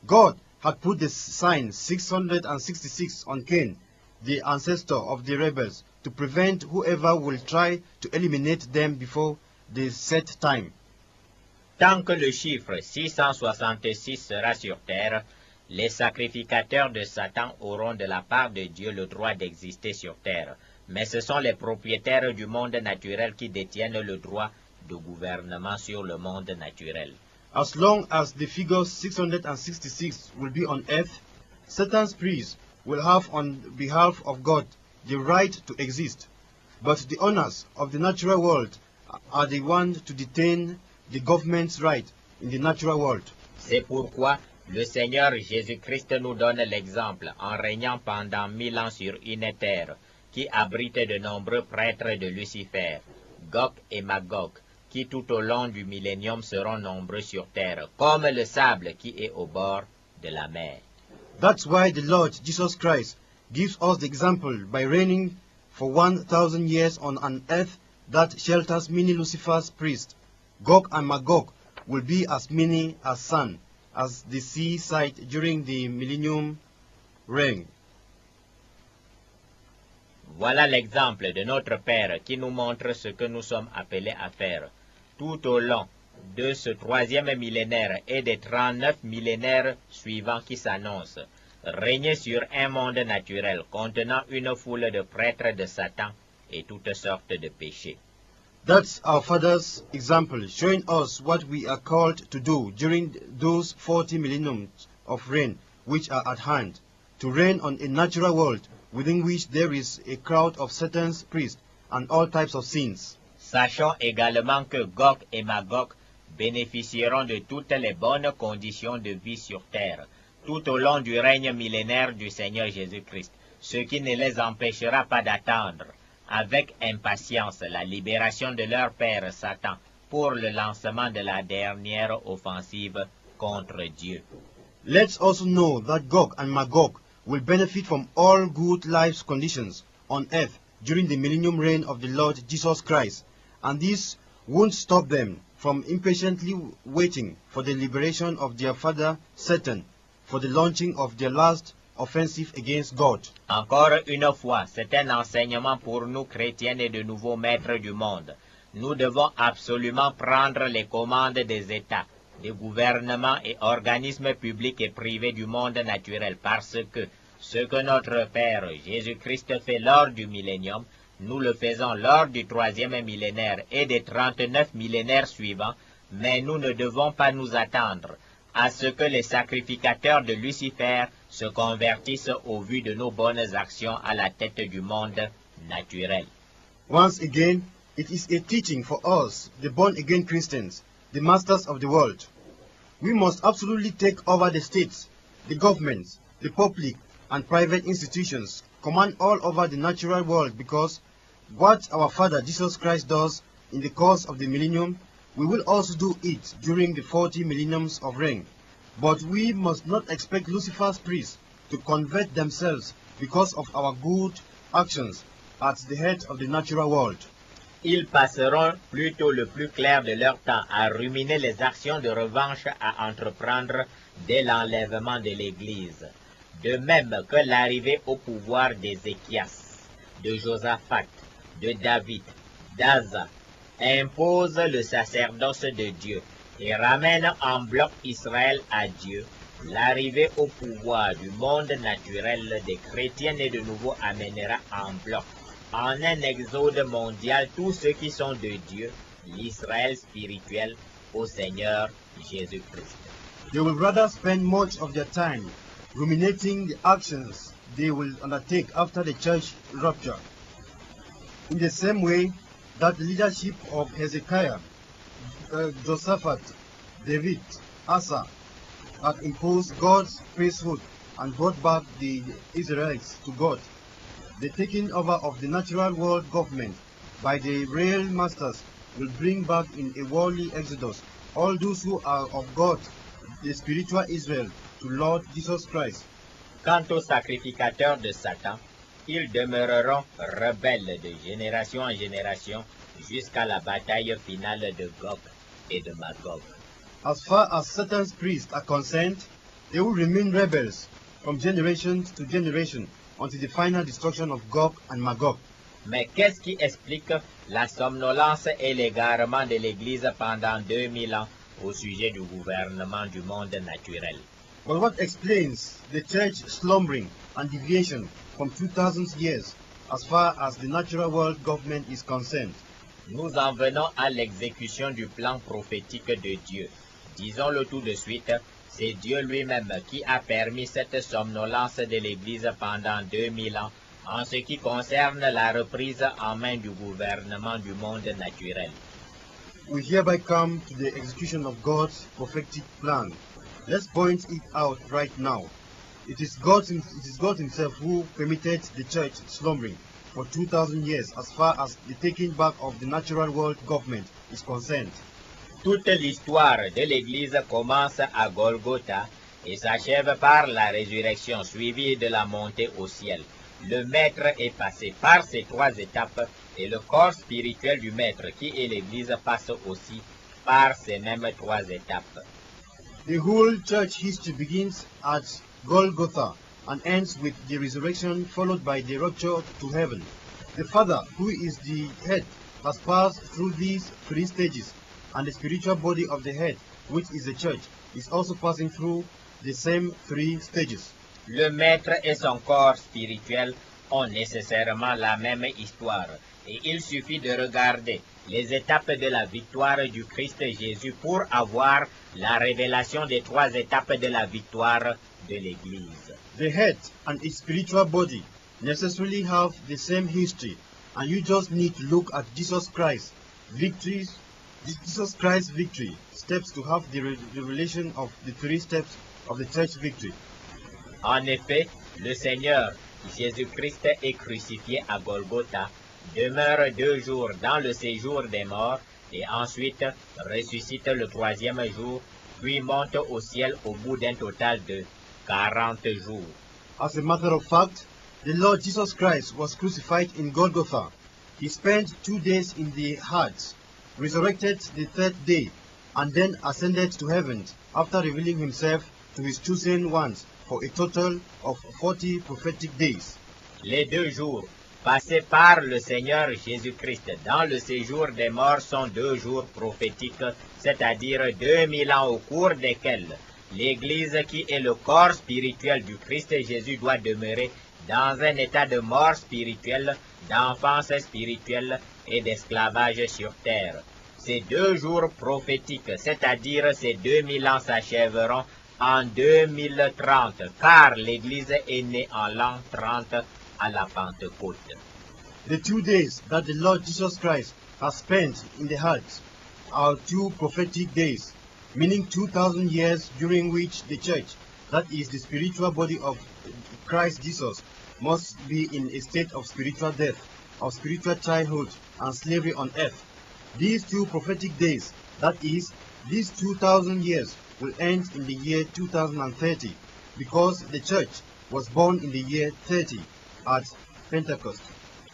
God had put the sign 666 on Cain, the ancestor of the rebels, to prevent whoever will try to eliminate them before the set time. Tant que le chiffre 666 sera sur terre, les sacrificateurs de Satan auront de la part de Dieu le droit d'exister sur terre. Mais ce sont les propriétaires du monde naturel qui détiennent le droit de gouvernement sur le monde naturel. As long as the figure 666 will be on earth, Satan's priests will have on behalf of God the right to exist. But the owners of the natural world are the ones to detain the government's right in the natural world. C'est pourquoi le Seigneur Jésus-Christ nous donne l'exemple en régnant pendant 1000 ans sur une terre qui abrite de nombreux prêtres de Lucifer, Gog et Magog, qui tout au long du millénium seront nombreux sur terre, comme le sable qui est au bord de la mer. That's why the Lord Jesus Christ gives us the example by reigning for 1,000 years on an earth that shelters many Lucifer's priests. Gog and Magog will be as many as sun, as the seaside during the millennium reign. Voilà l'exemple de notre Père qui nous montre ce que nous sommes appelés à faire tout au long de ce 3e millénaire et des 39 millénaires suivants qui s'annoncent. Régner sur un monde naturel contenant une foule de prêtres de Satan et toutes sortes de péchés. That's our Father's example, showing us what we are called to do during those 40 millenniums of reign which are at hand, to reign on a natural world within which there is a crowd of Satan's priests and all types of sins. Sachons également que Gog et Magog bénéficieront de toutes les bonnes conditions de vie sur terre, tout au long du règne millénaire du Seigneur Jésus-Christ, ce qui ne les empêchera pas d'attendre avec impatience la libération de leur père Satan pour le lancement de la dernière offensive contre Dieu. Let's also know that Gog and Magog will benefit from all good life conditions on earth during the millennium reign of the Lord Jesus Christ, and this won't stop them from impatiently waiting for the liberation of their father Satan, for the launching of their last offensive against God. Encore une fois, c'est un enseignement pour nous chrétiens et de nouveaux maîtres du monde. Nous devons absolument prendre les commandes des États, des gouvernements et organismes publics et privés du monde naturel, parce que ce que notre Père Jésus-Christ fait lors du millénium, nous le faisons lors du 3e millénaire et des 39 millénaires suivants, mais nous ne devons pas nous attendre à ce que les sacrificateurs de Lucifer se convertissent au vu de nos bonnes actions à la tête du monde naturel. Once again, it is a teaching for us, the born-again Christians, the masters of the world. We must absolutely take over the states, the governments, the public and private institutions, command all over the natural world, because what our Father Jesus Christ does in the course of the millennium, we will also do it during the 40 millenniums of reign. But we must not expect Lucifer's priests to convert themselves because of our good actions at the head of the natural world. Ils passeront plutôt le plus clair de leur temps à ruminer les actions de revanche à entreprendre dès l'enlèvement de l'Église. De même que l'arrivée au pouvoir d'Ézéchias, de Josaphat, de David, d'Asa, impose le sacerdoce de Dieu et ramène en bloc Israël à Dieu, l'arrivée au pouvoir du monde naturel des chrétiens nés de nouveau amènera en bloc, en un exode mondial, tous ceux qui sont de Dieu, l'Israël spirituel, au Seigneur Jésus-Christ. They will rather spend much of their time ruminating the actions they will undertake after the church rupture. In the same way that the leadership of Hezekiah, Josaphat, David, Asa had imposed God's priesthood and brought back the Israelites to God, the taking over of the natural world government by the real masters will bring back in a worldly exodus all those who are of God, the spiritual Israel, to Lord Jesus Christ. Quant aux sacrificateurs de Satan, ils demeureront rebelles de génération en génération jusqu'à la bataille finale de Gog et de Magog. As far as Satan's priests are concerned, they will remain rebels from generation to generation until the final destruction of Gog and Magog. Mais qu'est-ce qui explique la somnolence et l'égarement de l'Église pendant 2000 ans au sujet du gouvernement du monde naturel? But what explains the church slumbering and deviation from 2000 years as far as the natural world government is concerned? Nous en venons à l'exécution du plan prophétique de Dieu. Disons-le tout de suite, c'est Dieu lui-même qui a permis cette somnolence de l'Église pendant 2000 ans en ce qui concerne la reprise en main du gouvernement du monde naturel. We hereby come to the execution of God's prophetic plan. Let's point it out right now. It is God himself who permitted the church slumbering for 2000 years as far as the taking back of the natural world government is concerned. Toute l'histoire de l'Église commence à Golgotha et s'achève par la résurrection suivie de la montée au ciel. Le Maître est passé par ces 3 étapes et le corps spirituel du Maître qui est l'Église passe aussi par ces mêmes 3 étapes. The whole church history begins at Golgotha and ends with the resurrection followed by the rapture to heaven. The Father, who is the head, has passed through these 3 stages, and the spiritual body of the head, which is the church, is also passing through the same 3 stages. Le Maître et son corps spirituel ont nécessairement la même histoire, et il suffit de regarder les étapes de la victoire du Christ Jésus pour avoir la révélation des 3 étapes de la victoire de l'Église. The head and its spiritual body necessarily have the same history, and you just need to look at Jesus Christ's victory steps to have the revelation of the 3 steps of the church victory. En effet, le Seigneur Jésus-Christ est crucifié à Golgotha, demeure 2 jours dans le séjour des morts et ensuite ressuscite le 3e jour, puis monte au ciel au bout d'un total de 40 jours. As a matter of fact, the Lord Jesus Christ was crucified in Golgotha. He spent 2 days in the Hades, resurrected the 3rd day, and then ascended to heaven after revealing himself to his chosen ones for a total of 40 prophetic days. Les 2 jours passés par le Seigneur Jésus-Christ dans le séjour des morts sont 2 jours prophétiques, c'est-à-dire 2000 ans au cours desquels l'Église, qui est le corps spirituel du Christ Jésus, doit demeurer dans un état de mort spirituelle, d'enfance spirituelle et d'esclavage sur terre. Ces 2 jours prophétiques, c'est-à-dire ces 2000 ans, s'achèveront en 2030, car l'Église est née en l'an 30 à la Pentecôte. The 2 days that the Lord Jesus Christ has spent in the heart are 2 prophetic days, meaning 2,000 years during which the church, that is the spiritual body of Christ Jesus, must be in a state of spiritual death, of spiritual childhood and slavery on earth. These 2 prophetic days, that is, these 2,000 years, will end in the year 2030, because the church was born in the year 30 at Pentecost.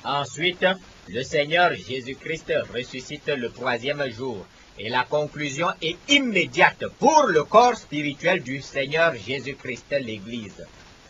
Ensuite, le Seigneur Jésus-Christ ressuscite le 3e jour, et la conclusion est immédiate pour le corps spirituel du Seigneur Jésus-Christ, l'Église.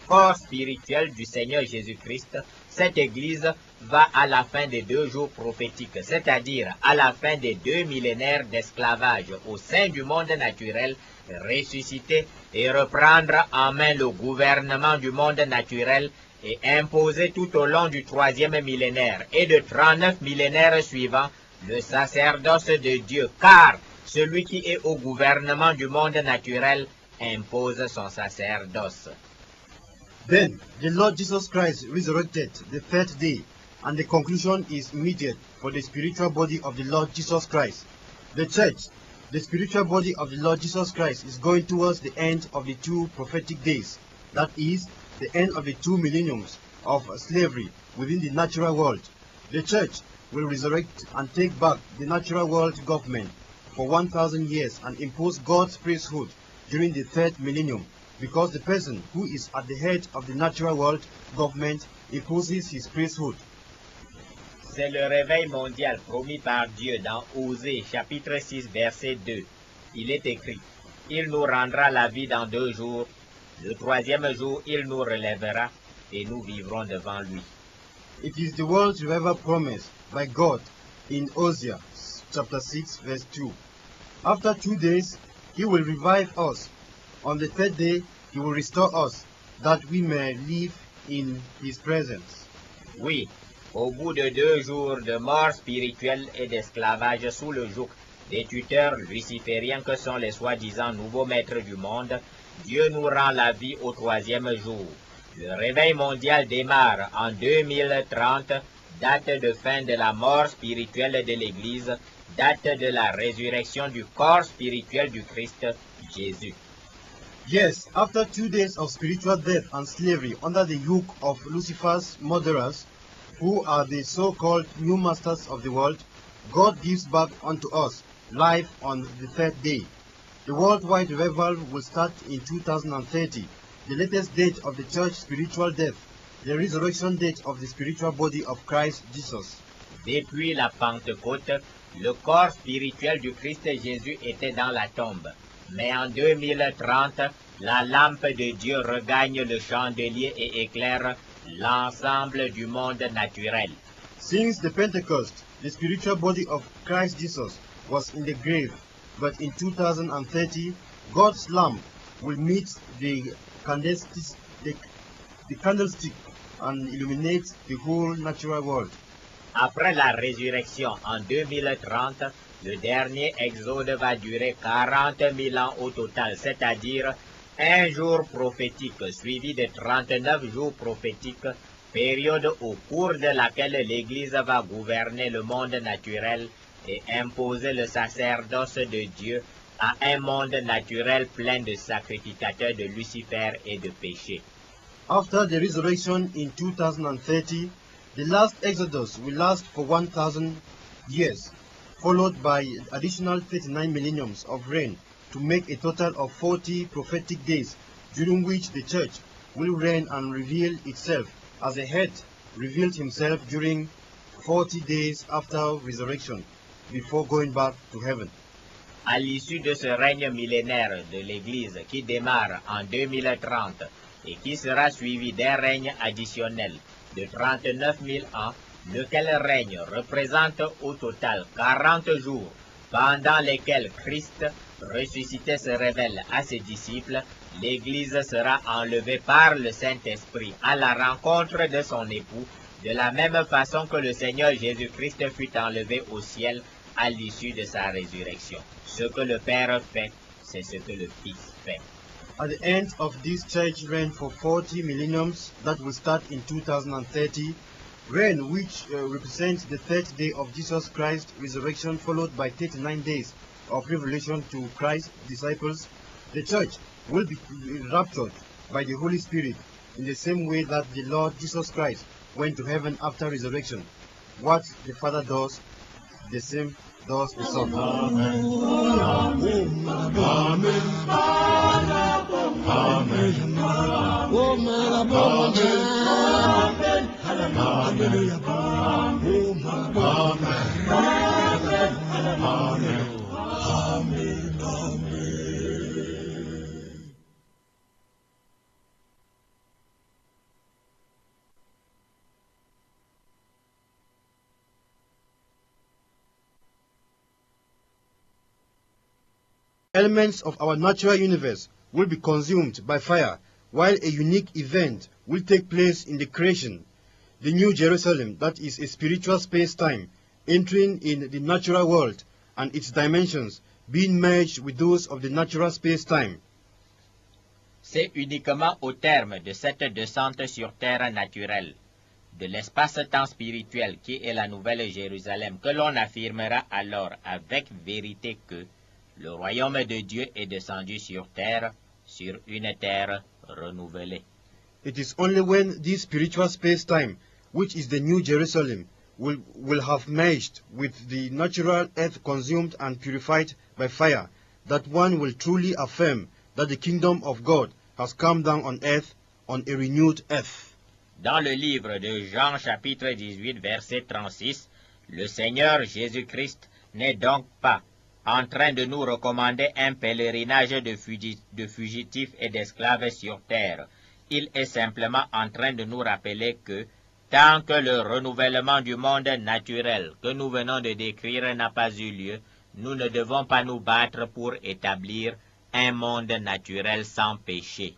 Corps spirituel du Seigneur Jésus-Christ, cette Église va à la fin des 2 jours prophétiques, c'est-à-dire à la fin des 2 millénaires d'esclavage au sein du monde naturel, ressusciter et reprendre en main le gouvernement du monde naturel et imposer tout au long du 3e millénaire et de 39 millénaires suivants le sacerdoce de Dieu, car celui qui est au gouvernement du monde naturel impose son sacerdoce. Then the Lord Jesus Christ resurrected the 3rd day, and the conclusion is immediate for the spiritual body of the Lord Jesus Christ. The church, the spiritual body of the Lord Jesus Christ, is going towards the end of the 2 prophetic days, that is, the end of the 2 millenniums of slavery within the natural world. The church will resurrect and take back the natural world government for 1,000 years and impose God's priesthood during the 3rd millennium, because the person who is at the head of the natural world government imposes his priesthood. C'est le réveil mondial promis par Dieu dans Osée chapitre 6 verset 2. Il est écrit, « Il nous rendra la vie dans 2 jours, le 3e jour il nous relèvera et nous vivrons devant lui. » It is the world's revival promised by God in Hosea chapter 6 verse 2. After 2 days, he will revive us. On the 3rd day, he will restore us, that we may live in his presence. Oui, au bout de 2 jours de mort spirituelle et d'esclavage sous le joug des tuteurs lucifériens que sont les soi-disant nouveaux maîtres du monde, Dieu nous rend la vie au 3e jour. Le réveil mondial démarre en 2030, date de fin de la mort spirituelle de l'Église, date de la résurrection du corps spirituel du Christ Jésus. Yes, after 2 days of spiritual death and slavery under the yoke of Lucifer's murderers, who are the so-called new masters of the world, God gives back unto us life on the 3rd day. The worldwide revival will start in 2030, the latest date of the church spiritual death, the resurrection date of the spiritual body of Christ Jesus. Depuis la Pentecôte, le corps spirituel du Christ Jésus était dans la tombe. Mais en 2030, la lampe de Dieu regagne le chandelier et éclaire l'ensemble du monde naturel. Since the Pentecost, the spiritual body of Christ Jesus was in the grave, but in 2030, God's lamp will meet the candlestick and illuminate the whole natural world. Après la résurrection en 2030, le dernier exode va durer 40 000 ans au total, c'est-à-dire un jour prophétique suivi de 39 jours prophétiques, période au cours de laquelle l'Église va gouverner le monde naturel et imposer le sacerdoce de Dieu à un monde naturel plein de sacrificateurs de Lucifer et de péché. After the resurrection in 2030, the last exodus will last for 1,000 years, followed by additional 39 millenniums of reign to make a total of 40 prophetic days, during which the church will reign and reveal itself as a head revealed himself during 40 days after resurrection, before going back to heaven. À l'issue de ce règne millénaire de l'Église qui démarre en 2030 et qui sera suivi d'un règne additionnel de 39 000 ans, lequel règne représente au total 40 jours, pendant lesquels Christ ressuscité se révèle à ses disciples. L'Église sera enlevée par le Saint-Esprit à la rencontre de son époux, de la même façon que le Seigneur Jésus-Christ fut enlevé au ciel à l'issue de sa résurrection. Ce que le Père fait, c'est ce que le Fils fait. At the end of this church reign for 40 millenniums that will start in 2030, reign which represents the third day of Jesus Christ's resurrection, followed by 39 days of revelation to Christ's disciples, the church will be raptured by the Holy Spirit in the same way that the Lord Jesus Christ went to heaven after resurrection. What the Father does, the same does the Son. Amen. Amen. Amen. Elements of our natural universe will be consumed by fire, while a unique event will take place in the creation, the New Jerusalem, that is a spiritual space-time, entering in the natural world and its dimensions being merged with those of the natural space-time. C'est uniquement au terme de cette descente sur terre naturelle, de l'espace-temps spirituel qui est la Nouvelle Jérusalem, que l'on affirmera alors avec vérité que le royaume de Dieu est descendu sur une terre renouvelée. It is only when this spiritual space-time, which is the New Jerusalem, will have merged with the natural earth consumed and purified by fire, that one will truly affirm that the kingdom of God has come down on earth, on a renewed earth. Dans le livre de Jean chapitre 18 verset 36, le Seigneur Jésus-Christ n'est donc pas en train de nous recommander un pèlerinage de fugitifs et d'esclaves sur terre. Il est simplement en train de nous rappeler que, tant que le renouvellement du monde naturel que nous venons de décrire n'a pas eu lieu, nous ne devons pas nous battre pour établir un monde naturel sans péché.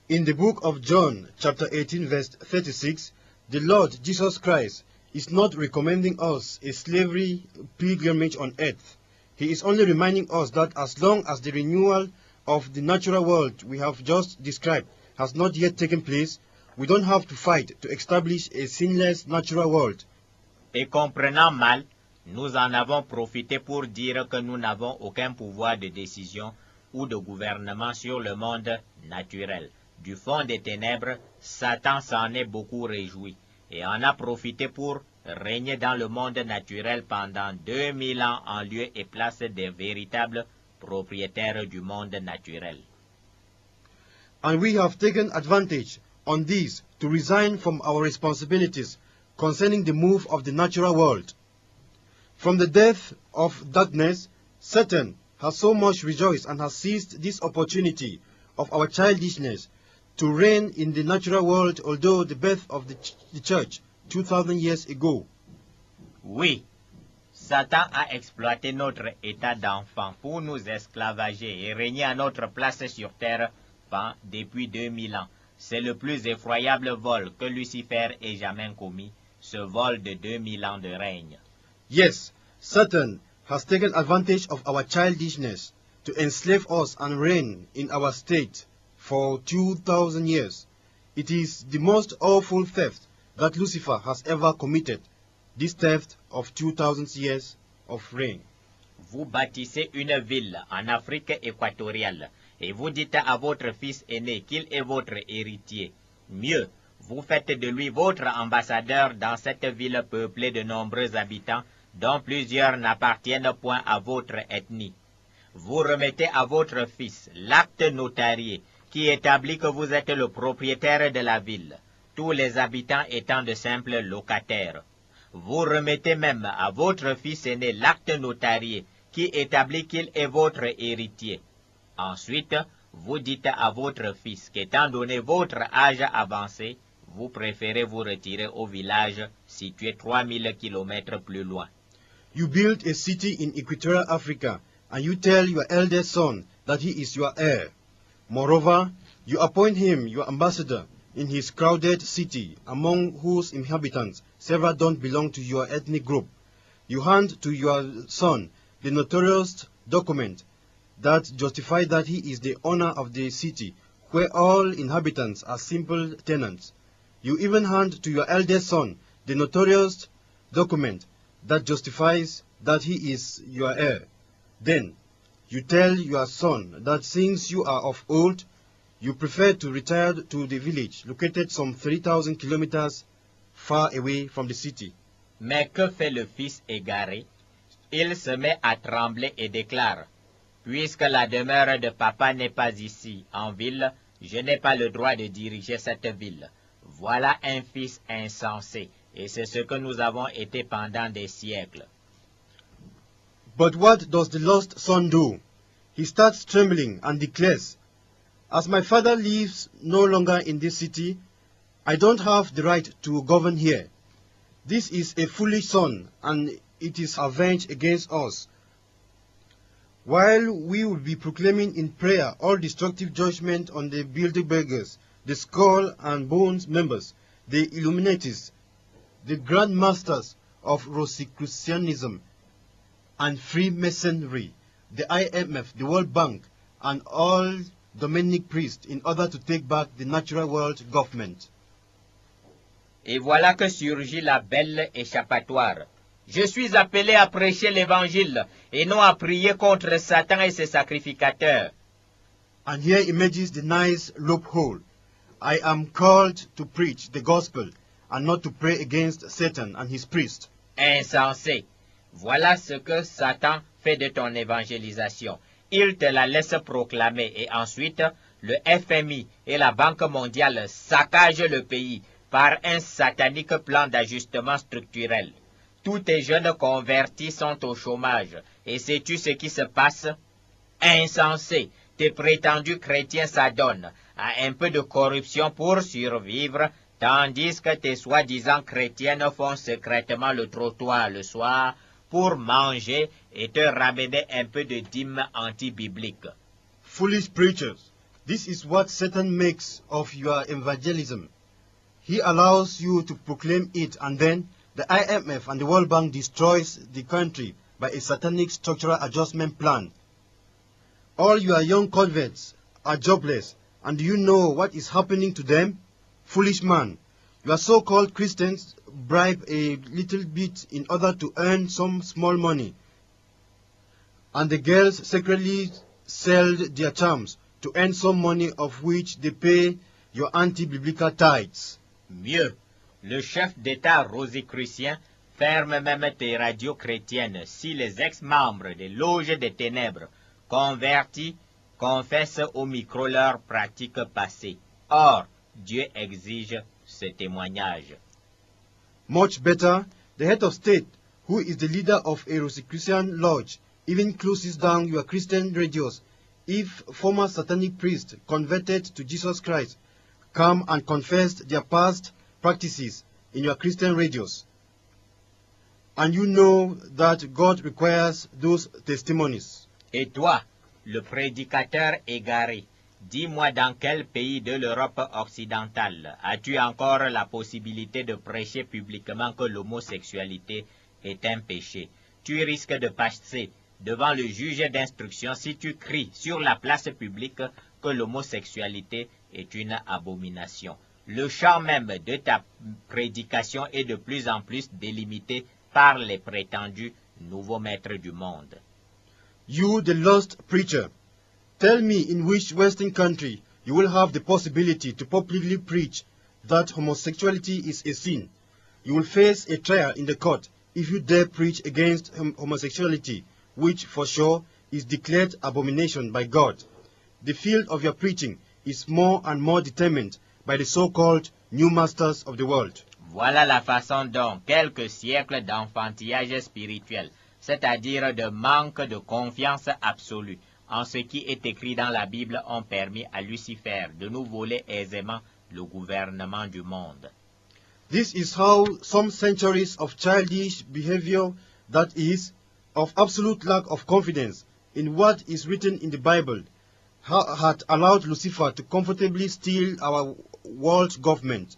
In the book of John, chapter 18, verse 36, the Lord Jesus Christ is not recommending us a slavery pilgrimage on earth. He is only reminding us that as long as the renewal of the natural world we have just described has not yet taken place, we don't have to fight to establish a sinless natural world. Et comprenant mal, nous en avons profité pour dire que nous n'avons aucun pouvoir de décision ou de gouvernement sur le monde naturel. Du fond des ténèbres, Satan s'en est beaucoup réjoui et en a profité pour régner dans le monde naturel pendant 2000 ans en lieu et place des véritables propriétaires du monde naturel. And we have taken advantage on this to resign from our responsibilities concerning the move of the natural world. From the death of darkness, Satan has so much rejoiced and has seized this opportunity of our childishness to reign in the natural world, although the birth of the church 2000 years ago. Oui, Satan a exploité notre état d'enfant pour nous esclavager et régner à notre place sur terre depuis 2000 ans. C'est le plus effroyable vol que Lucifer ait jamais commis, ce vol de 2000 ans de règne. Yes, Satan has taken advantage of our childishness to enslave us and reign in our state for 2000 years. It is the most awful theft that Lucifer has ever committed, this theft of 2000 years of reign. Vous bâtissez une ville en Afrique équatoriale et vous dites à votre fils aîné qu'il est votre héritier. Mieux, vous faites de lui votre ambassadeur dans cette ville peuplée de nombreux habitants dont plusieurs n'appartiennent point à votre ethnie. Vous remettez à votre fils l'acte notarié qui établit que vous êtes le propriétaire de la ville, tous les habitants étant de simples locataires. Vous remettez même à votre fils aîné l'acte notarié qui établit qu'il est votre héritier. Ensuite, vous dites à votre fils qu'étant donné votre âge avancé, vous préférez vous retirer au village situé 3000 km plus loin. You build a city in Equatorial Africa, and you tell your eldest son that he is your heir. Moreover, you appoint him your ambassador in his crowded city, among whose inhabitants several don't belong to your ethnic group. You hand to your son the notorious document that justifies that he is the owner of the city, where all inhabitants are simple tenants. You even hand to your eldest son the notorious document that justifies that he is your heir. Then, you tell your son that since you are of old, you prefer to retire to the village located some 3,000 kilometers far away from the city. Mais que fait le fils égaré? Il se met à trembler et déclare, « Puisque la demeure de papa n'est pas ici, en ville, je n'ai pas le droit de diriger cette ville. Voilà un fils insensé, et c'est ce que nous avons été pendant des siècles. » But what does the lost son do? He starts trembling and declares, "As my father lives no longer in this city, I don't have the right to govern here. This is a foolish son, and it is avenged against us. While we will be proclaiming in prayer all destructive judgment on the Bilderbergers, the Skull and Bones members, the Illuminatis, the Grand Masters of Rosicrucianism and Freemasonry, the IMF, the World Bank, and all Dominic priests in order to take back the natural world government." Et voilà que surgit la belle échappatoire. Je suis appelé à prêcher l'évangile et non à prier contre Satan et ses sacrificateurs. And here emerges the nice loophole. I am called to preach the gospel and not to pray against Satan and his priests. Insensé. Voilà ce que Satan fait de ton évangélisation. Il te la laisse proclamer et ensuite, le FMI et la Banque mondiale saccagent le pays par un satanique plan d'ajustement structurel. Tous tes jeunes convertis sont au chômage. Et sais-tu ce qui se passe? Insensé, tes prétendus chrétiens s'adonnent à un peu de corruption pour survivre, tandis que tes soi-disant chrétiennes font secrètement le trottoir le soir pour manger et te ramener un peu de dîmes anti-bibliques. Foolish preachers, this is what Satan makes of your evangelism. He allows you to proclaim it, and then the IMF and the World Bank destroys the country by a satanic structural adjustment plan. All your young converts are jobless, and do you know what is happening to them? Foolish man, your so-called Christians bribe a little bit in order to earn some small money, and the girls secretly sell their charms to earn some money of which they pay your anti-biblical tithes. Mieux, le chef d'État rosicrucien ferme même tes radios chrétiennes si les ex-membres des loges des ténèbres convertis confessent au micro leurs pratiques passées. Or, Dieu exige ce témoignage. Much better, the head of state, who is the leader of a Rosicrucian lodge, even closes down your Christian radios if former satanic priests converted to Jesus Christ come and confess their past practices in your Christian radios. And you know that God requires those testimonies. Et toi, le prédicateur égaré, dis-moi dans quel pays de l'Europe occidentale as-tu encore la possibilité de prêcher publiquement que l'homosexualité est un péché? Tu risques de passer devant le juge d'instruction si tu cries sur la place publique que l'homosexualité est une abomination. Le champ même de ta prédication est de plus en plus délimité par les prétendus nouveaux maîtres du monde. You, the lost preacher, tell me in which Western country you will have the possibility to publicly preach that homosexuality is a sin. You will face a trial in the court if you dare preach against homosexuality, which for sure is declared abomination by God. The field of your preaching is more and more determined by the so-called new masters of the world. Voilà la façon dont quelques siècles d'enfantillage spirituel, c'est-à-dire de manque de confiance absolue en ce qui est écrit dans la Bible, ont permis à Lucifer de nous voler aisément le gouvernement du monde. This is how some centuries of childish behavior, that is, of absolute lack of confidence in what is written in the Bible, had allowed Lucifer to comfortably steal our world government.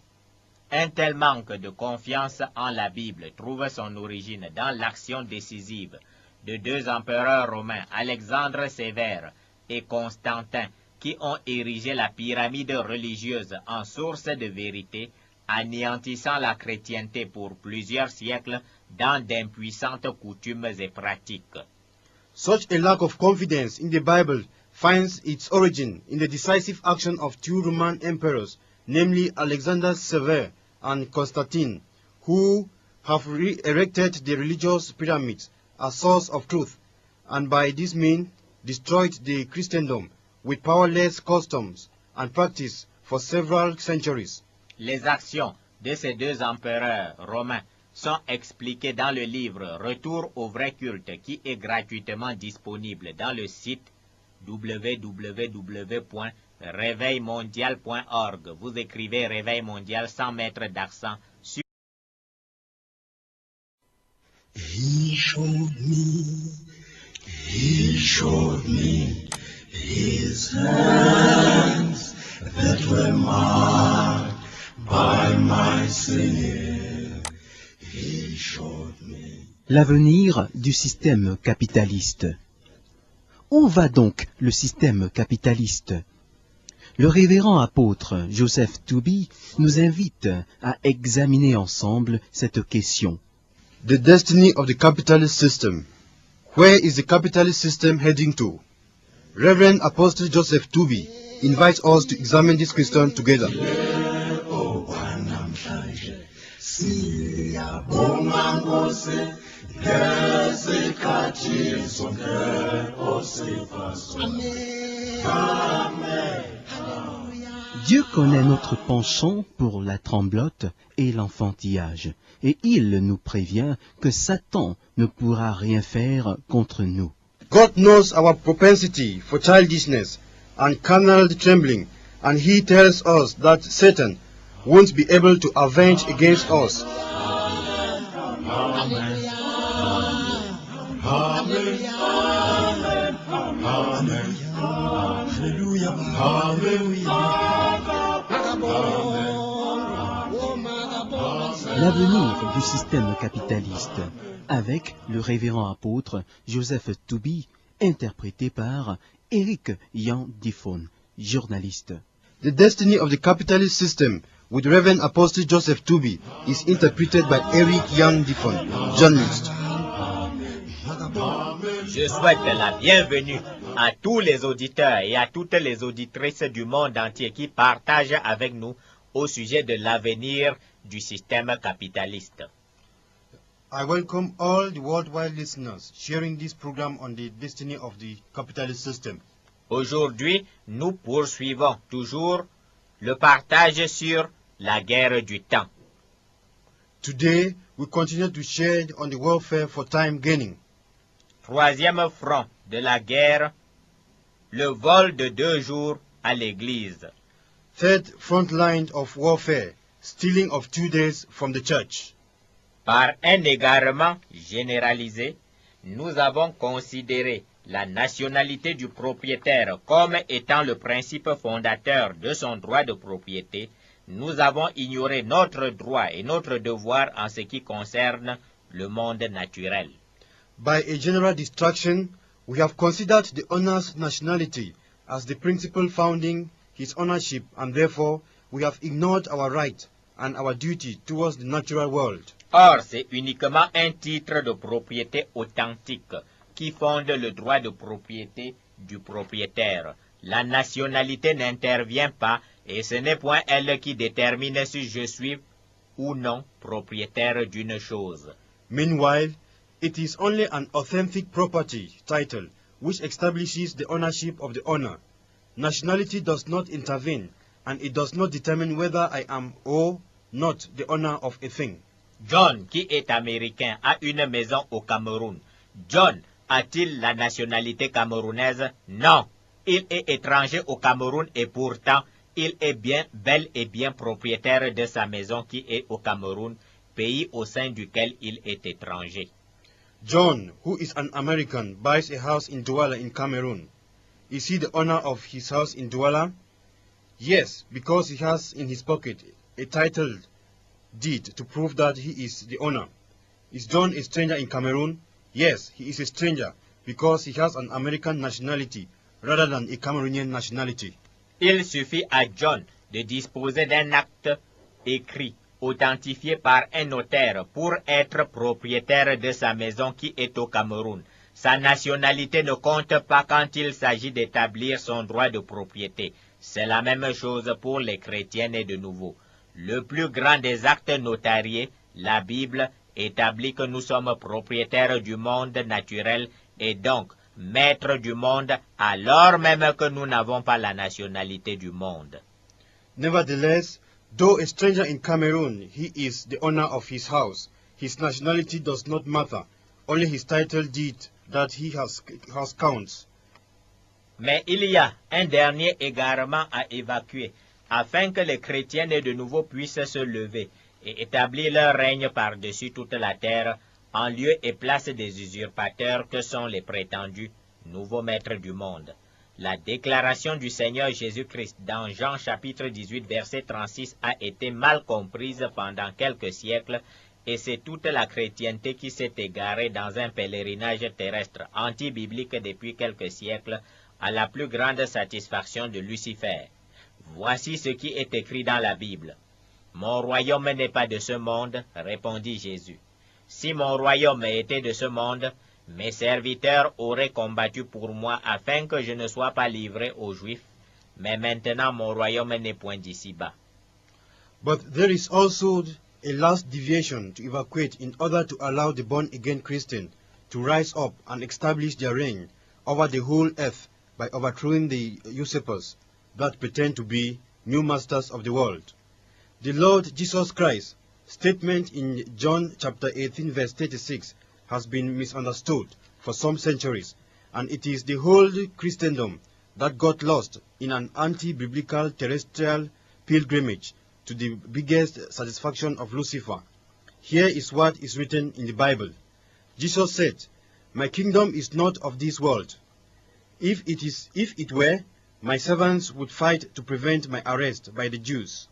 Un tel manque de confiance en la Bible trouve son origine dans l'action décisive de deux empereurs romains, Alexandre Sévère et Constantin, qui ont érigé la pyramide religieuse en source de vérité, anéantissant la chrétienté pour plusieurs siècles dans d'impuissantes coutumes et pratiques. Such a lack of confidence in the Bible finds its origin in the decisive action of two Roman emperors, namely Alexander Sever and Constantine, who have erected the religious pyramids, a source of truth, and by this means destroyed the Christendom with powerless customs and practice for several centuries. Les actions de ces deux empereurs romains sont expliquées dans le livre Retour au vrai culte qui est gratuitement disponible dans le site www.réveilmondial.org. Vous écrivez Réveil mondial sans mettre d'accent sur. He showed me his hands that were marked by my sin. He showed me. L'avenir du système capitaliste. Où va donc le système capitaliste? Le révérend apôtre Joseph Tooby nous invite à examiner ensemble cette question. The destiny of the capitalist system. Where is the capitalist system heading to? Reverend Apostle Joseph Tooby invites us to examine this question together. Dieu connaît notre penchant pour la tremblote et l'enfantillage, et il nous prévient que Satan ne pourra rien faire contre nous. God knows our propensity for childishness and carnal trembling, and he tells us that Satan won't be able to avenge against us. L'avenir du système capitaliste, avec le révérend apôtre Joseph Tooby, interprété par Eric Jan Diffon, journaliste. The destiny of the capitalist system with Reverend Apostle Joseph Tooby is interpreted by Eric Jan Diffon, journalist. Je souhaite la bienvenue à tous les auditeurs et à toutes les auditrices du monde entier qui partagent avec nous au sujet de l'avenir du système capitaliste. I welcome all the worldwide listeners sharing this program on the destiny of the capitalist system. Aujourd'hui, nous poursuivons toujours le partage sur la guerre du temps. Today, we continue to share on the warfare for time gaining. Troisième front de la guerre, le vol de 2 jours à l'église. Third front line of warfare, stealing of 2 days from the church. Par un égarement généralisé, nous avons considéré la nationalité du propriétaire comme étant le principe fondateur de son droit de propriété. Nous avons ignoré notre droit et notre devoir en ce qui concerne le monde naturel. By a general distraction, we have considered the owner's nationality as the principle founding his ownership, and therefore we have ignored our right and our duty towards the natural world. Or, c'est uniquement un titre de propriété authentique qui fonde le droit de propriété du propriétaire. La nationalité n'intervient pas et ce n'est point elle qui détermine si je suis ou non propriétaire d'une chose. Meanwhile, it is only an authentic property title which establishes the ownership of the owner. Nationality does not intervene, and it does not determine whether I am or not the owner of a thing. John, qui est américain, a une maison au Cameroun. John a-t-il la nationalité camerounaise? Non. Il est étranger au Cameroun et pourtant, Il est bel et bien propriétaire de sa maison qui est au Cameroun, pays au sein duquel il est étranger. John, who is an American, buys a house in Douala in Cameroon. Is he the owner of his house in Douala? Yes, because he has in his pocket a title deed to prove that he is the owner. Is John a stranger in Cameroon? Yes, he is a stranger because he has an American nationality rather than a Cameroonian nationality. Il suffit à John de disposer d'un acte écrit, authentifié par un notaire pour être propriétaire de sa maison qui est au Cameroun. Sa nationalité ne compte pas quand il s'agit d'établir son droit de propriété. C'est la même chose pour les chrétiens nés de nouveau. Le plus grand des actes notariés, la Bible, établit que nous sommes propriétaires du monde naturel et donc maîtres du monde, alors même que nous n'avons pas la nationalité du monde. Nevertheless, though a stranger in Cameroon, he is the owner of his house. His nationality does not matter, only his title deed that he has counts. Mais il y a un dernier égarement à évacuer, afin que les chrétiens nés de nouveau puissent se lever et établir leur règne par-dessus toute la terre, en lieu et place des usurpateurs que sont les prétendus nouveaux maîtres du monde. La déclaration du Seigneur Jésus-Christ dans Jean chapitre 18 verset 36 a été mal comprise pendant quelques siècles et c'est toute la chrétienté qui s'est égarée dans un pèlerinage terrestre anti-biblique depuis quelques siècles à la plus grande satisfaction de Lucifer. Voici ce qui est écrit dans la Bible. « Mon royaume n'est pas de ce monde, répondit Jésus. Si mon royaume était de ce monde, mes serviteurs auraient combattu pour moi afin que je ne sois pas livré aux Juifs, mais maintenant mon royaume n'est point d'ici-bas. » But there is also a last deviation to evacuate in order to allow the born-again Christian to rise up and establish their reign over the whole earth by overthrowing the usurpers that pretend to be new masters of the world. The Lord Jesus Christ's statement in John chapter 18 verse 36 has been misunderstood for some centuries, and it is the whole Christendom that got lost in an anti-biblical terrestrial pilgrimage to the biggest satisfaction of Lucifer. Here is what is written in the Bible. Jesus said, "My kingdom is not of this world. If it were, my servants would fight to prevent my arrest by the Jews.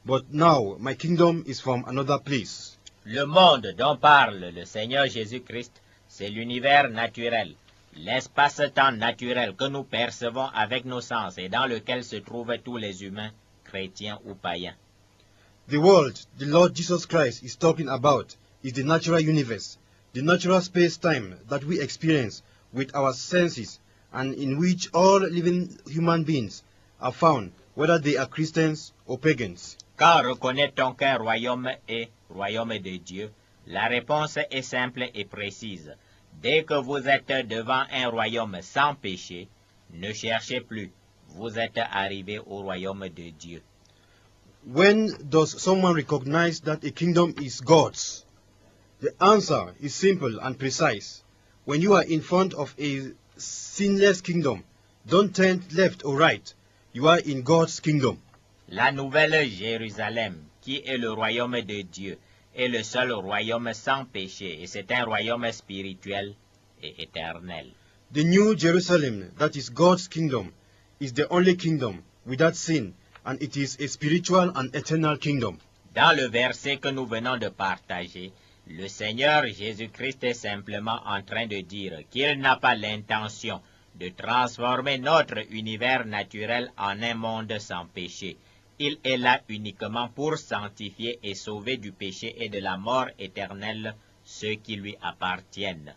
But now my kingdom is from another place." Le monde dont parle le Seigneur Jésus-Christ, c'est l'univers naturel, l'espace-temps naturel que nous percevons avec nos sens et dans lequel se trouvent tous les humains, chrétiens ou païens. The world the Lord Jesus Christ is talking about is the natural universe, the natural space-time that we experience with our senses and in which all living human beings are found, whether they are Christians or pagans. Quand reconnaît-on qu'un royaume est royaume de Dieu? La réponse est simple et précise. Dès que vous êtes devant un royaume sans péché, ne cherchez plus, vous êtes arrivé au royaume de Dieu. When does someone recognize that a kingdom is God's? The answer is simple and precise. When you are in front of a sinless kingdom, don't turn left or right. You are in God's kingdom. La nouvelle Jérusalem, qui est le royaume de Dieu, est le seul royaume sans péché, et c'est un royaume spirituel et éternel. The new Jerusalem, that is God's kingdom, is the only kingdom without sin, and it is a spiritual and eternal kingdom. Dans le verset que nous venons de partager, le Seigneur Jésus-Christ est simplement en train de dire qu'il n'a pas l'intention de transformer notre univers naturel en un monde sans péché. Il est là uniquement pour sanctifier et sauver du péché et de la mort éternelle ceux qui lui appartiennent.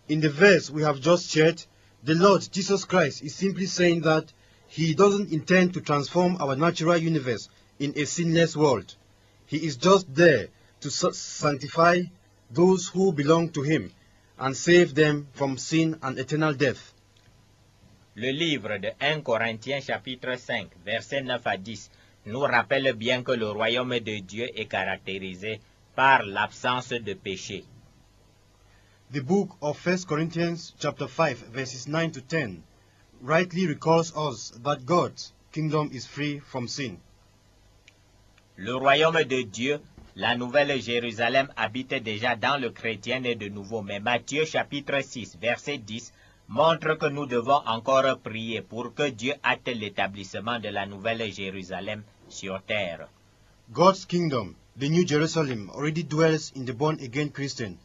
In the verse we have just shared, the Lord Jesus Christ is simply saying that He doesn't intend to transform our natural universe in a sinless world. He is just there to sanctify those who belong to Him and save them from sin and eternal death. Le livre de 1 Corinthiens chapitre 5, versets 9 à 10, nous rappelle bien que le royaume de Dieu est caractérisé par l'absence de péché. The book of 1 Corinthians chapter 5 verses 9 to 10 rightly recalls us that God's kingdom is free from sin. Le royaume de Dieu, la nouvelle Jérusalem, habite déjà dans le chrétien né de nouveau. Mais Matthieu chapitre 6, verset 10, montre que nous devons encore prier pour que Dieu hâte l'établissement de la nouvelle Jérusalem sur terre. God's kingdom, the New Jerusalem, already dwells in the born-again Christian.